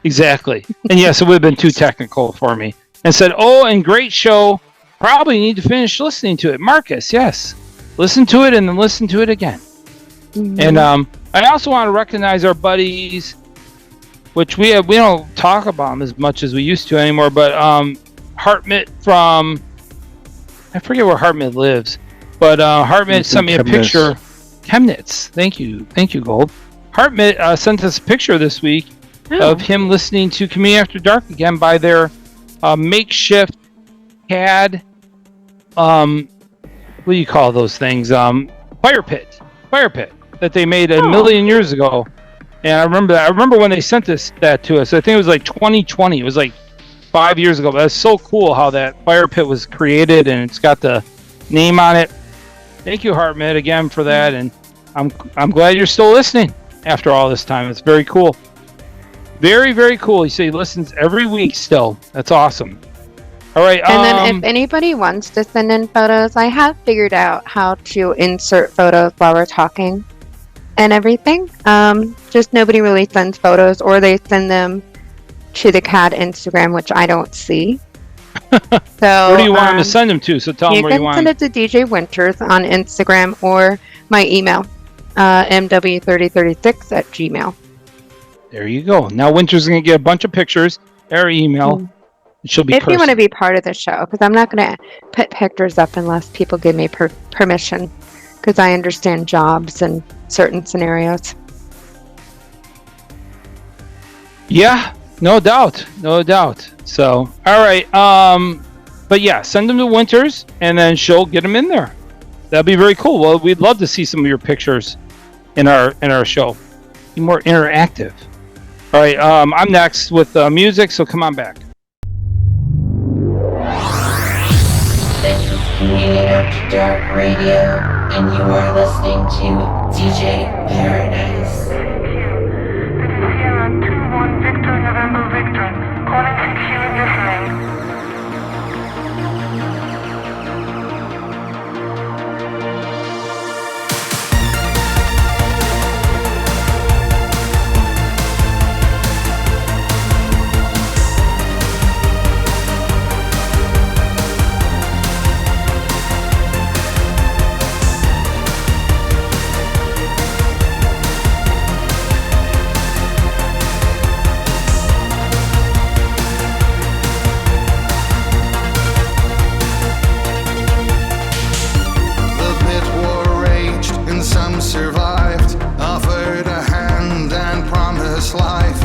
exactly. And yes, it would have been too technical for me. And said, oh, and great show. Probably need to finish listening to it. Marcus, yes. Listen to it and then listen to it again. And I also want to recognize our buddies, which we don't talk about them as much as we used to anymore, but Hartmut from, I forget where Hartmut lives, but Hartmut sent me a picture. Chemnitz. Thank you, Gold. Hartmut sent us a picture this week of him listening to Community After Dark again by their makeshift CAD. What do you call those things? Fire pit that they made a million years ago. And I remember when they sent that to us. I think it was like 2020. It was like 5 years ago. But that's so cool how that fire pit was created, and it's got the name on it. Thank you, Hartmut, again for that, and I'm glad you're still listening after all this time. It's very cool. Very, very cool. You say he listens every week still. That's awesome. All right. And then if anybody wants to send in photos, I have figured out how to insert photos while we're talking and everything. Just nobody really sends photos, or they send them to the CAD Instagram, which I don't see. So where do you want them to send them to? So tell them where you want them. You can send it to DJ Winters on Instagram or my email, mw3036@gmail. There you go. Now Winter's going to get a bunch of pictures, their email. She'll be if you want to be part of the show, because I'm not going to put pictures up unless people give me permission, because I understand jobs and certain scenarios. Yeah, no doubt. So, all right. But yeah, send them to Winters, and then she'll get them in there. That'd be very cool. Well, we'd love to see some of your pictures in our show. Be more interactive. All right. I'm next with music, so come on back. This is Community After Dark Radio, and you are listening to DJ Paradise. Sierra 2-1 Victor November Victor, calling secure listening. Survived, offered a hand and promised life,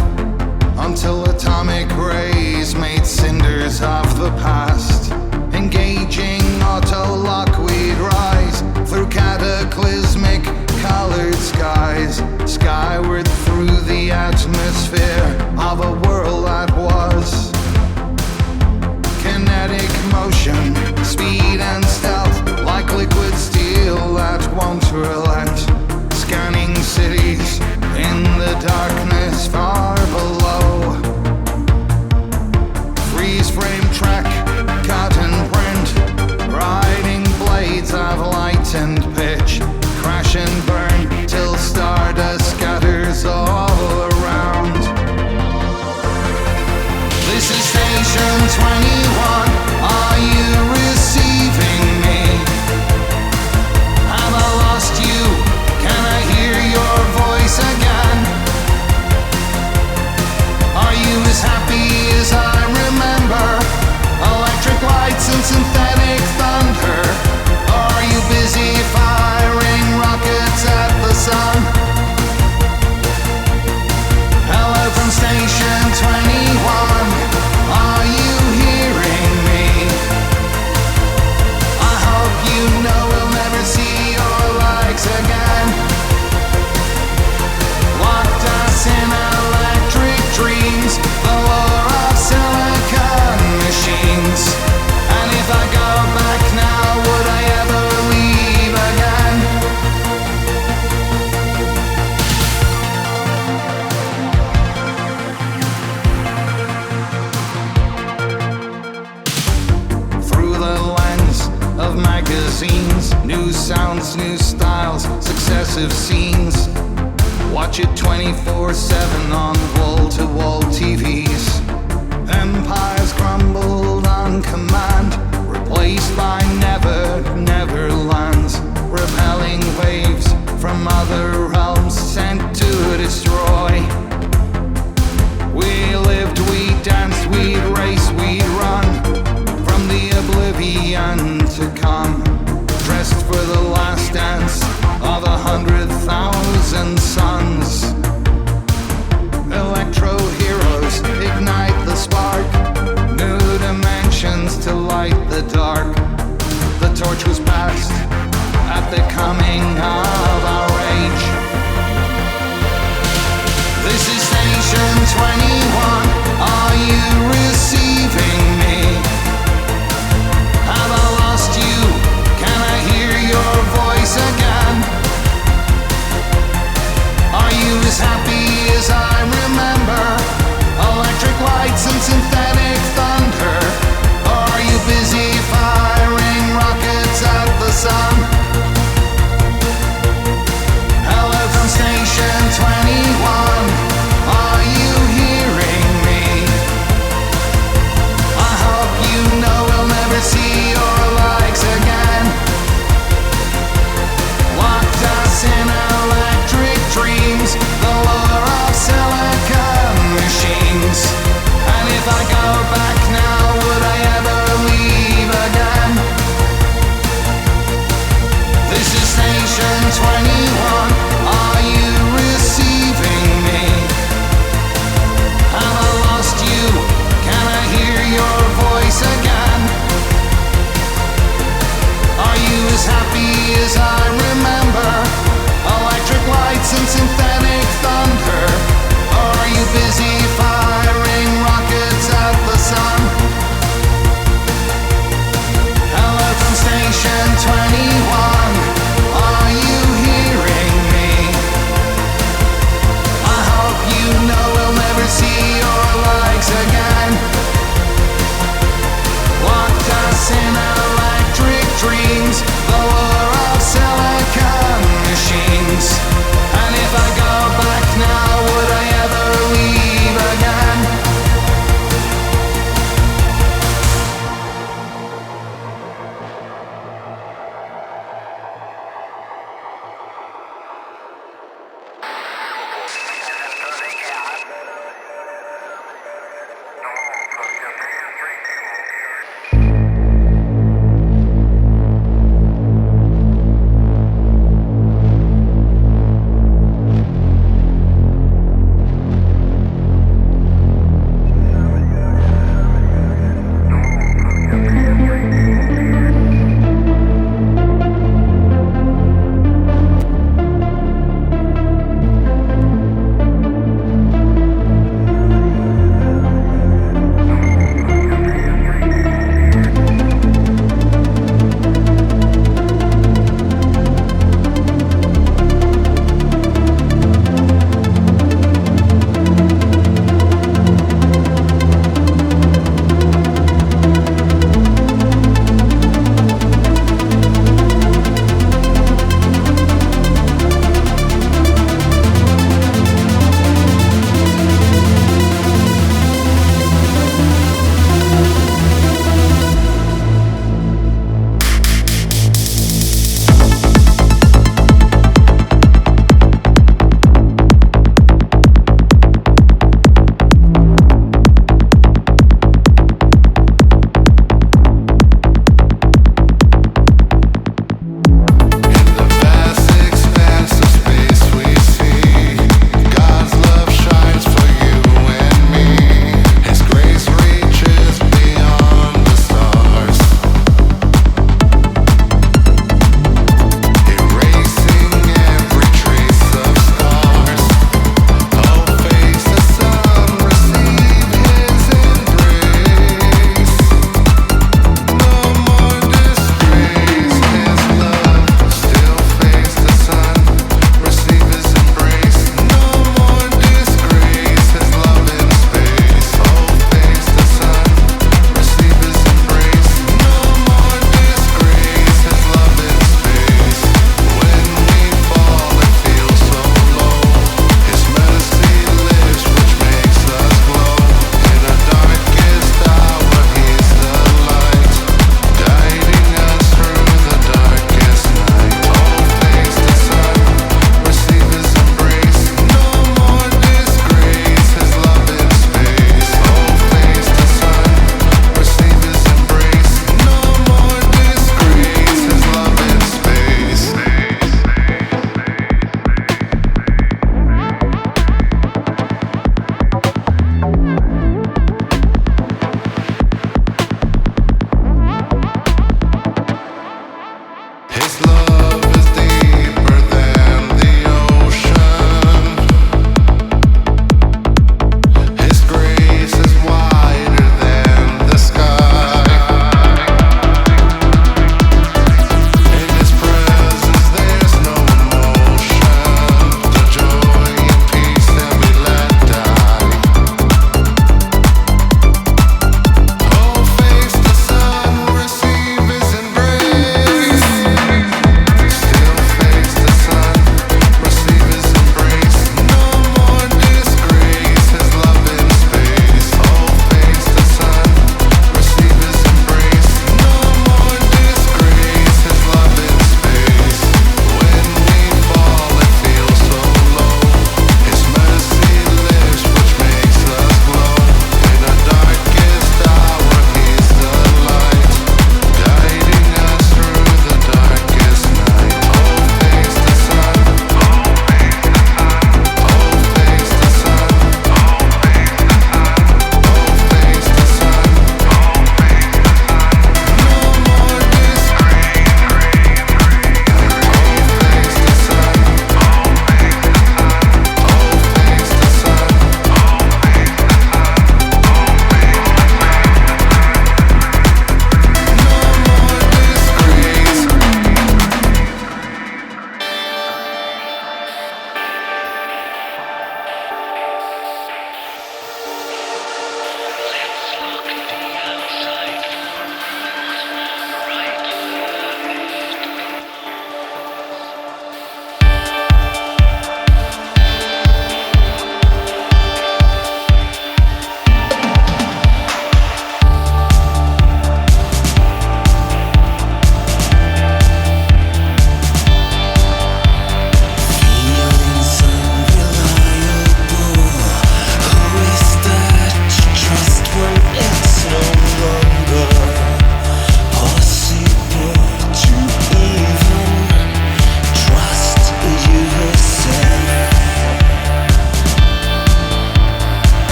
until atomic rays made cinders of the past. Engaging auto-lock, we'd rise through cataclysmic colored skies, skyward through the atmosphere of a world that was. Kinetic motion, speed and stealth, like liquid steel that won't relent. Scanning cities in the darkness far below. Freeze frame track, cotton print, riding blades of light and pitch. Crash and burn till stardust scatters all around. This is Station 21. Are you receiving me? Have I lost you? Can I hear your voice again? Are you as happy as I remember? Electric lights and synthetic thunder. Or are you busy firing rockets at the sun? Hello from Station 21. Are you hearing me? I hope you know we'll never see your likes again. Locked us in electric dreams, the lure of silicon machines. And if I go back now, would I ever leave again? Through the lens of magazines, new sounds, new styles, successive scenes. Watch it 24/7 on wall-to-wall TVs. Empires crumbled on command, replaced by never lands. Repelling waves from other realms sent to destroy. We lived, we danced, we'd race, we'd run from the oblivion to come. Dressed for the last dance of 100,000 suns. This is Station 21. Are you receiving me? Have I lost you? Can I hear your voice again? Are you as happy as I remember? Electric lights and synthetic thunder. Or are you busy firing rockets at the sun? Hello from Station 21. Are you hearing me? I hope you know we'll never see your likes again. Locked us in electric dreams. The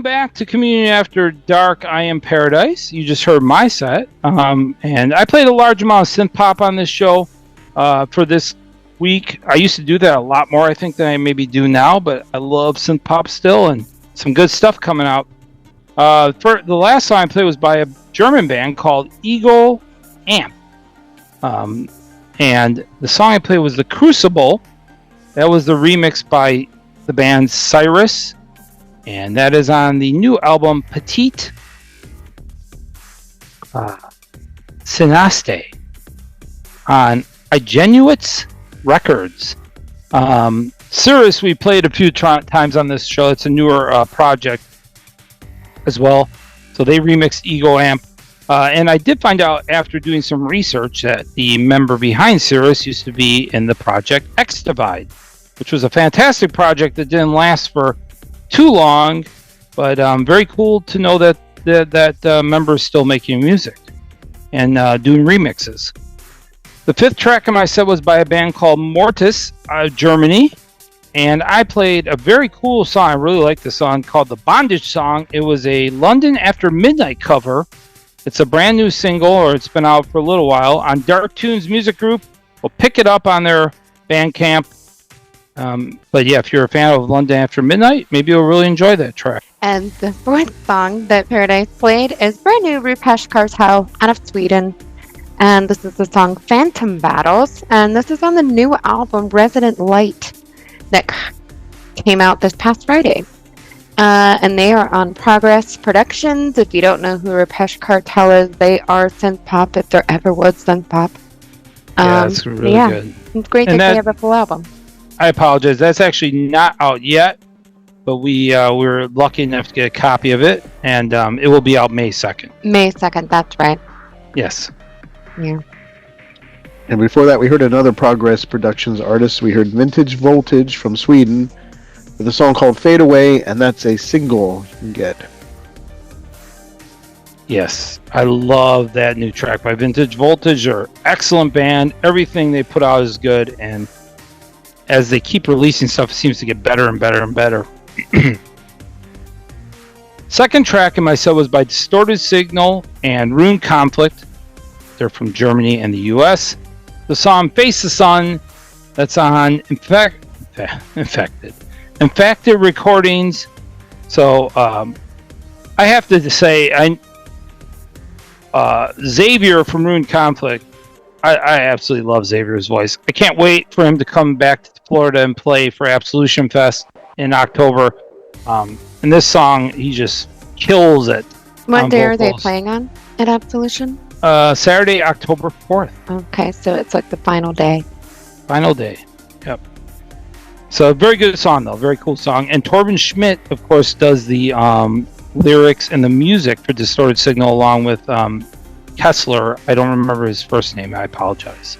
welcome back to Communion After Dark. I am Paradise. You just heard my set. And I played a large amount of synth-pop on this show for this week. I used to do that a lot more, I think, than I maybe do now, but I love synth-pop still, and some good stuff coming out. For the last song I played was by a German band called EGOamp. And the song I played was The Crucible. That was the remix by the band Cyrus. And that is on the new album Petite Synaste on Igenuits Records. Cyrus, we played a few times on this show. It's a newer project as well. So they remixed EGOamp. And I did find out after doing some research that the member behind Cyrus used to be in the project Extize, which was a fantastic project that didn't last for too long, but very cool to know that that member is still making music and doing remixes. The fifth track on my set was by a band called Mortes, Germany, and I played a very cool song. I really like this song called the Bondage song. It was a London After Midnight cover. It's a brand new single, or it's been out for a little while on Dark Tunes Music Group. We'll pick it up on their Bandcamp. But yeah, if you're a fan of London After Midnight, maybe you'll really enjoy that track. And the fourth song that Paradise played is brand new Rupesh Cartel out of Sweden. And this is the song Phantom Battles. And this is on the new album Resident Light that came out this past Friday. And they are on Progress Productions. If you don't know who Rupesh Cartel is, they are synth-pop if there ever was synth-pop. Yeah, it's really good. It's great that they have a full album. I apologize. That's actually not out yet, but we were lucky enough to get a copy of it, and it will be out May 2nd. May 2nd, that's right. Yes. Yeah. And before that, we heard another Progress Productions artist. We heard Vintage Voltage from Sweden with a song called Fade Away, and that's a single you can get. Yes, I love that new track by Vintage Voltage. They're an excellent band. Everything they put out is good, and as they keep releasing stuff, it seems to get better and better and better. Second track in my set was by Distorted Signal and Rune Conflict. They're from Germany and the US. The song Face the Sun, that's on Infected Recordings. So I have to say, Xavier from Rune Conflict, I absolutely love Xavier's voice. I can't wait for him to come back to Florida and play for Absolution Fest in October. And this song, he just kills it. What day are they playing on at Absolution? Saturday, October 4th. Okay, so it's like the final day. Final day, yep. So very good song, though. Very cool song. And Torben Schmidt, of course, does the lyrics and the music for Distorted Signal along with Kessler. I don't remember his first name. I apologize.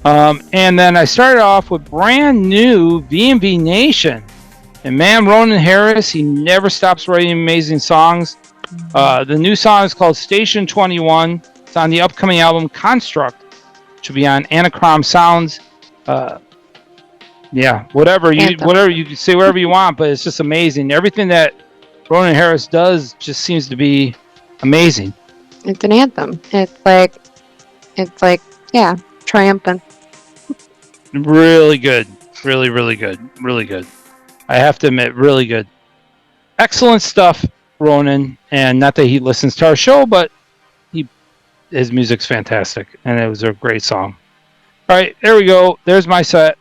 And then I started off with brand new VNV Nation. And man, Ronan Harris, he never stops writing amazing songs. The new song is called Station 21. It's on the upcoming album Construct, which will be on Anachrom Sounds. Yeah, whatever you can say whatever you want, but it's just amazing. Everything that Ronan Harris does just seems to be amazing. It's an anthem. It's like, yeah, triumphant. Really good. Really, really good. Really good. I have to admit, really good. Excellent stuff, Ronan. And not that he listens to our show, but his music's fantastic. And it was a great song. All right, there we go. There's my set.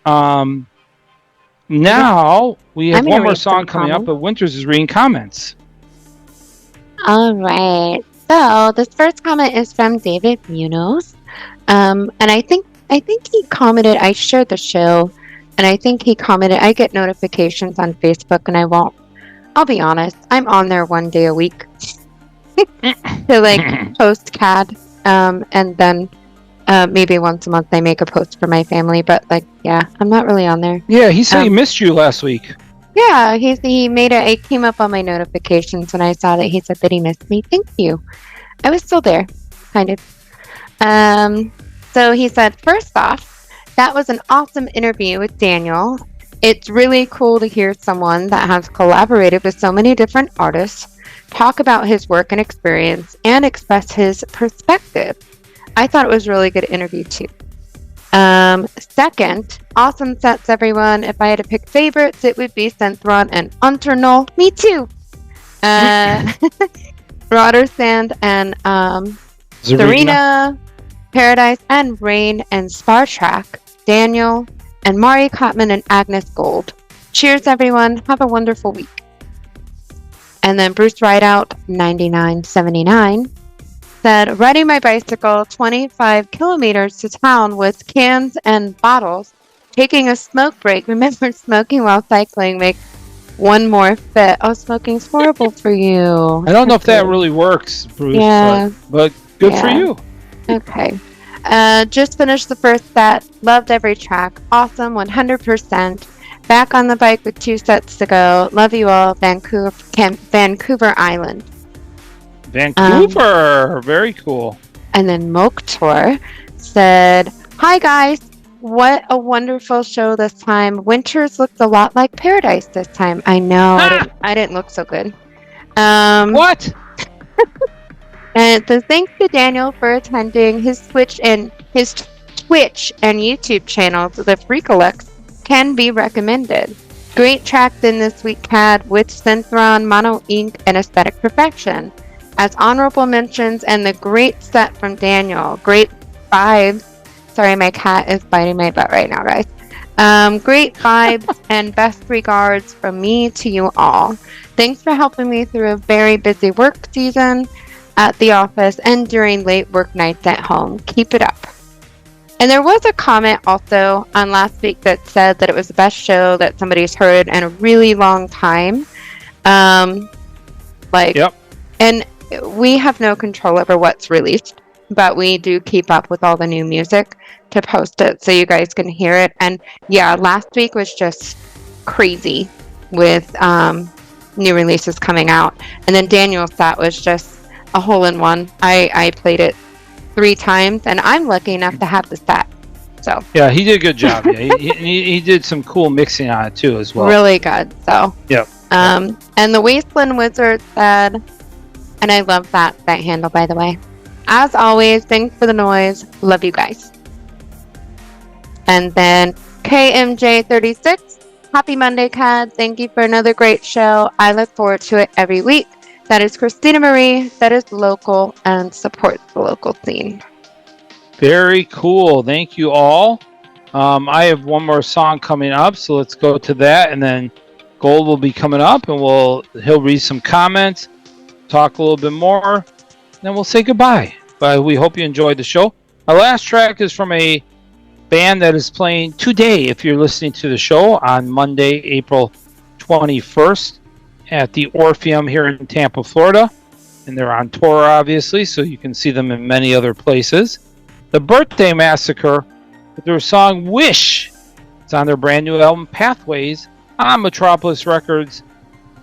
Now we have one more song coming up, but Winters is reading comments. All right. So this first comment is from David Munoz, and I think he commented. I shared the show, and I think he commented. I get notifications on Facebook, and I'll be honest. I'm on there one day a week to like post CAD, and then maybe once a month I make a post for my family. But like, yeah, I'm not really on there. Yeah, he said he missed you last week. Yeah, he made it. It came up on my notifications when I saw that he said that he missed me. Thank you. I was still there, kind of. So he said, first off, that was an awesome interview with Daniel. It's really cool to hear someone that has collaborated with so many different artists talk about his work and experience and express his perspective. I thought it was a really good interview too. Second, awesome sets, everyone. If I had to pick favorites, it would be Synthron and Unternull. Me too. Rotoskop and Zarina, Paradise and Rain and Spartrack, Daniel, and Mari Cotman and Agnes Gold. Cheers, everyone. Have a wonderful week. And then Bruce Rideout, 9979, said, riding my bicycle 25 kilometers to town with cans and bottles, taking a smoke break. Remember, smoking while cycling makes one more fit. Oh, smoking's horrible for you. I don't know if that really works, Bruce. Yeah. But good for you. Okay. Just finished the first set. Loved every track. Awesome, 100%. Back on the bike with 2 sets to go. Love you all, Vancouver Island. Vancouver, very cool. And then Moktor said, hi guys, what a wonderful show this time. Winters looked a lot like Paradise this time. I know, I didn't look so good. What? And it says, thanks to Daniel for attending his Twitch and YouTube channels. The Freakalix can be recommended. Great tracks in this week, CAD, with Synthron, Mono Ink, and Aesthetic Perfection. As honorable mentions, and the great set from Daniel. Great vibes. Sorry, my cat is biting my butt right now, guys. Great vibes and best regards from me to you all. Thanks for helping me through a very busy work season at the office and during late work nights at home. Keep it up. And there was a comment also on last week that said that it was the best show that somebody's heard in a really long time. Yep. And we have no control over what's released, but we do keep up with all the new music to post it so you guys can hear it. And yeah, last week was just crazy with new releases coming out. And then Daniel's set was just a hole-in-one. I played it 3 times, and I'm lucky enough to have the set. So yeah, he did a good job. Yeah, he did some cool mixing on it too as well. Really good. So yep. And the Wasteland Wizard said, and I love that handle, by the way. As always, thanks for the noise. Love you guys. And then KMJ36, happy Monday, CAD. Thank you for another great show. I look forward to it every week. That is Christina Marie. That is local and supports the local scene. Very cool. Thank you all. I have one more song coming up, so let's go to that, and then Gold will be coming up, and he'll read some comments, talk a little bit more, and then we'll say goodbye. But we hope you enjoyed the show. Our last track is from a band that is playing today, if you're listening to the show, on Monday, April 21st at the Orpheum here in Tampa, Florida. And they're on tour, obviously, so you can see them in many other places. The Birthday Massacre with their song Wish. It's on their brand new album Pathways on Metropolis Records.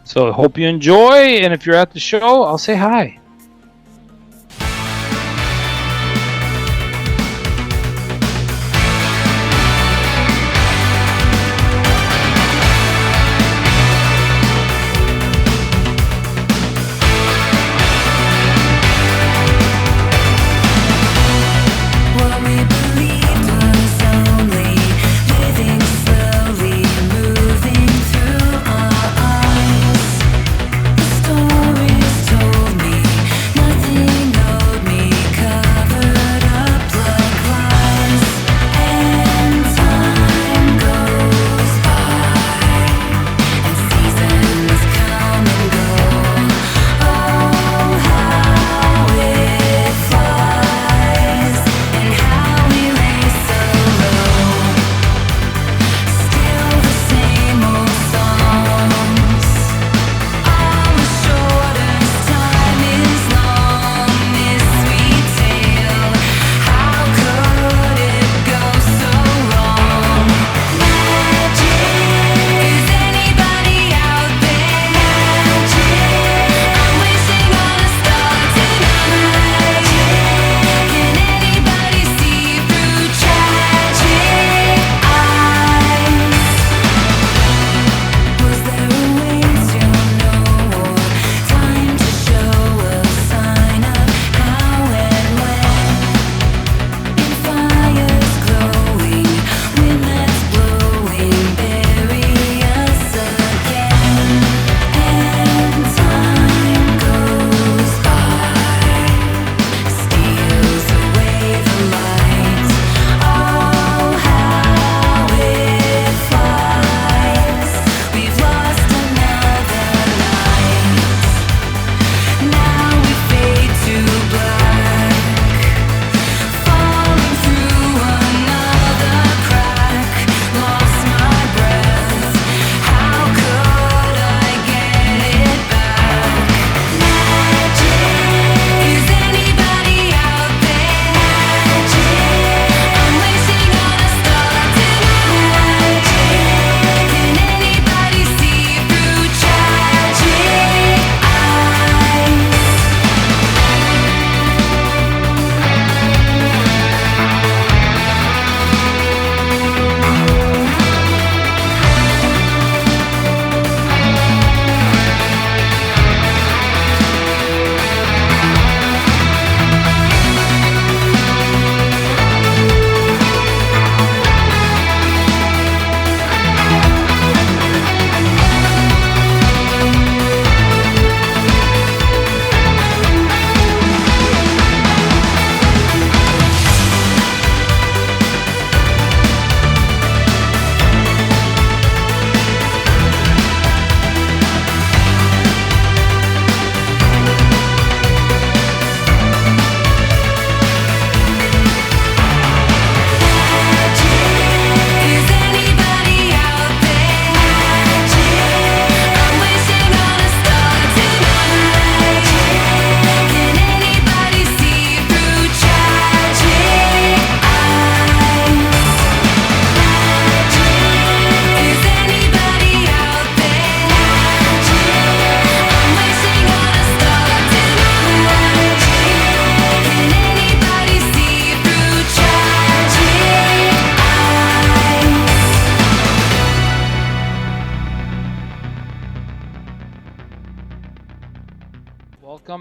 So I hope you enjoy, and if you're at the show, I'll say hi. Stories told me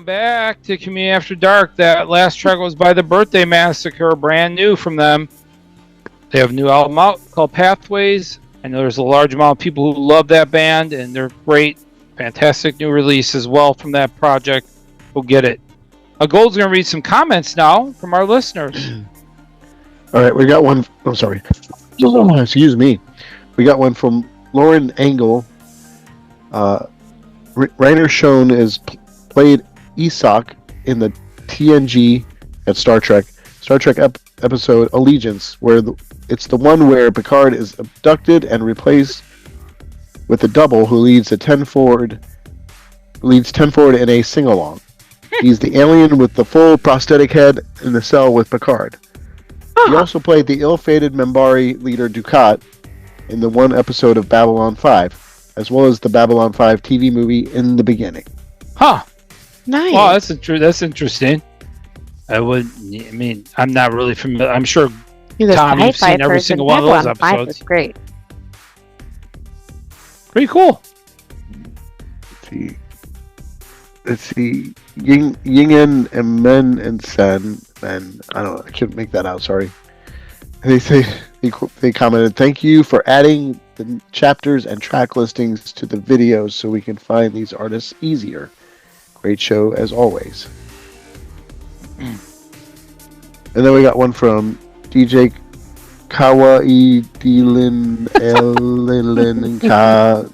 Welcome back to Community After Dark. That last track was by the Birthday Massacre, brand new from them. They have a new album out called Pathways. I know there's a large amount of people who love that band, and they're great, fantastic new release as well from that project. Go get it. Gold's going to read some comments now from our listeners. All right, we got one. I'm sorry. Excuse me. We got one from Lauren Engel. Rainer Schoen is played Isak in the TNG at Star Trek episode Allegiance, where it's the one where Picard is abducted and replaced with a double who leads 10 forward in a sing-along. He's the alien with the full prosthetic head in the cell with Picard. He also played the ill-fated Membari leader Dukat in the one episode of Babylon 5, as well as the Babylon 5 TV movie In the Beginning. Huh. Nice. Oh, that's interesting. I'm not really familiar. I'm sure Tom, you've seen every single one of those episodes. It's great. Pretty cool. Let's see. Yingen and Men and Sen. And I don't know. I couldn't make that out. Sorry. They commented, "Thank you for adding the chapters and track listings to the videos so we can find these artists easier. Great show as always." And then we got one from DJ Kawaii Dylan Ellen Ka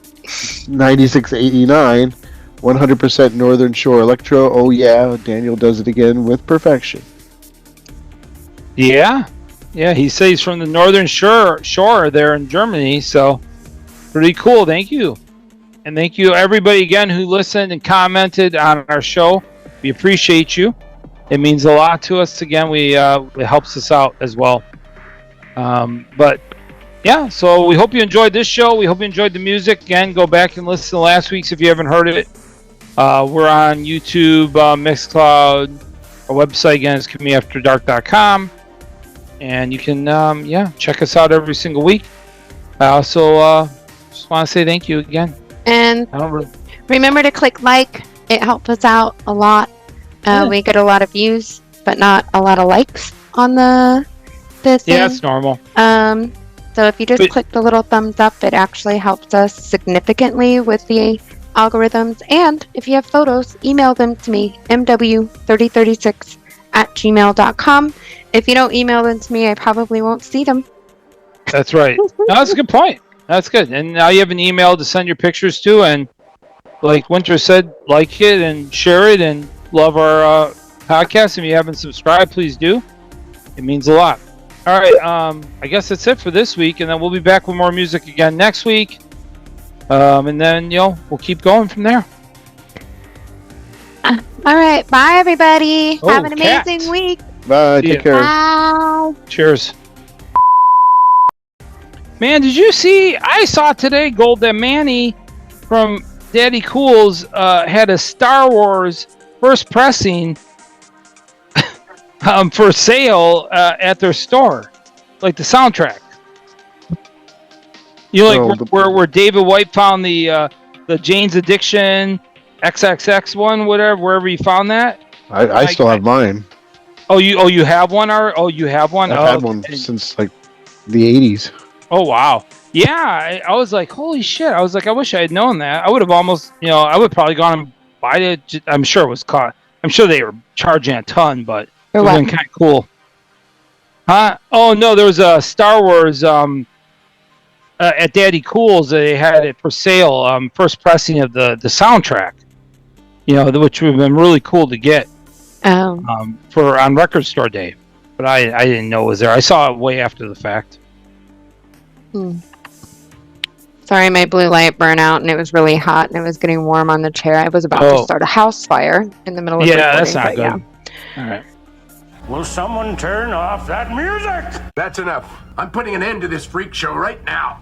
9689, 100% Northern Shore Electro. Oh yeah, Daniel does it again with perfection. Yeah, he says he's from the Northern Shore there in Germany, so pretty cool. Thank you. And thank you everybody again who listened and commented on our show. We appreciate you. It means a lot to us. Again, it helps us out as well. But yeah, so we hope you enjoyed this show. We hope you enjoyed the music. Again, go back and listen to last week's if you haven't heard it. We're on YouTube, Mixcloud. Our website again is community-after-dark.com. And you can check us out every single week. I also just want to say thank you again. And remember to click like. It helps us out a lot. We get a lot of views, but not a lot of likes on the thing. Yeah, it's normal. So if you just click the little thumbs up, it actually helps us significantly with the algorithms. And if you have photos, email them to me, mw3036@gmail.com. If you don't email them to me, I probably won't see them. That's right. No, that's a good point. That's good. And now you have an email to send your pictures to, and like Winter said, like it and share it and love our podcast. If you haven't subscribed, please do. It means a lot. All right. I guess that's it for this week, and then we'll be back with more music again next week. And then we'll keep going from there. All right. Bye, everybody. Have an amazing week. Bye. Take care. Bye. Cheers. Man, did you see? I saw today, Gold, that Manny from Daddy Cool's had a Star Wars first pressing for sale at their store, like the soundtrack. Where David White found the Jane's Addiction XXX one, whatever, wherever you found that. I still have mine. Oh, you have one? You have one? I've had one since like the 80s. Oh wow. Yeah, I was like, holy shit. I was like, I wish I had known that. I would have almost, I would probably gone and buy it. I'm sure it was caught. I'm sure they were charging a ton, but it would have been kind of cool. Huh? Oh, no, there was a Star Wars at Daddy Cool's. They had it for sale, first pressing of the soundtrack, which would have been really cool to get on Record Store Day. But I didn't know it was there. I saw it way after the fact. Sorry, my blue light burned out and it was really hot and it was getting warm on the chair. I was about to start a house fire in the middle of recording. That's not good. Yeah. All right. Will someone turn off that music? That's enough. I'm putting an end to this freak show right now.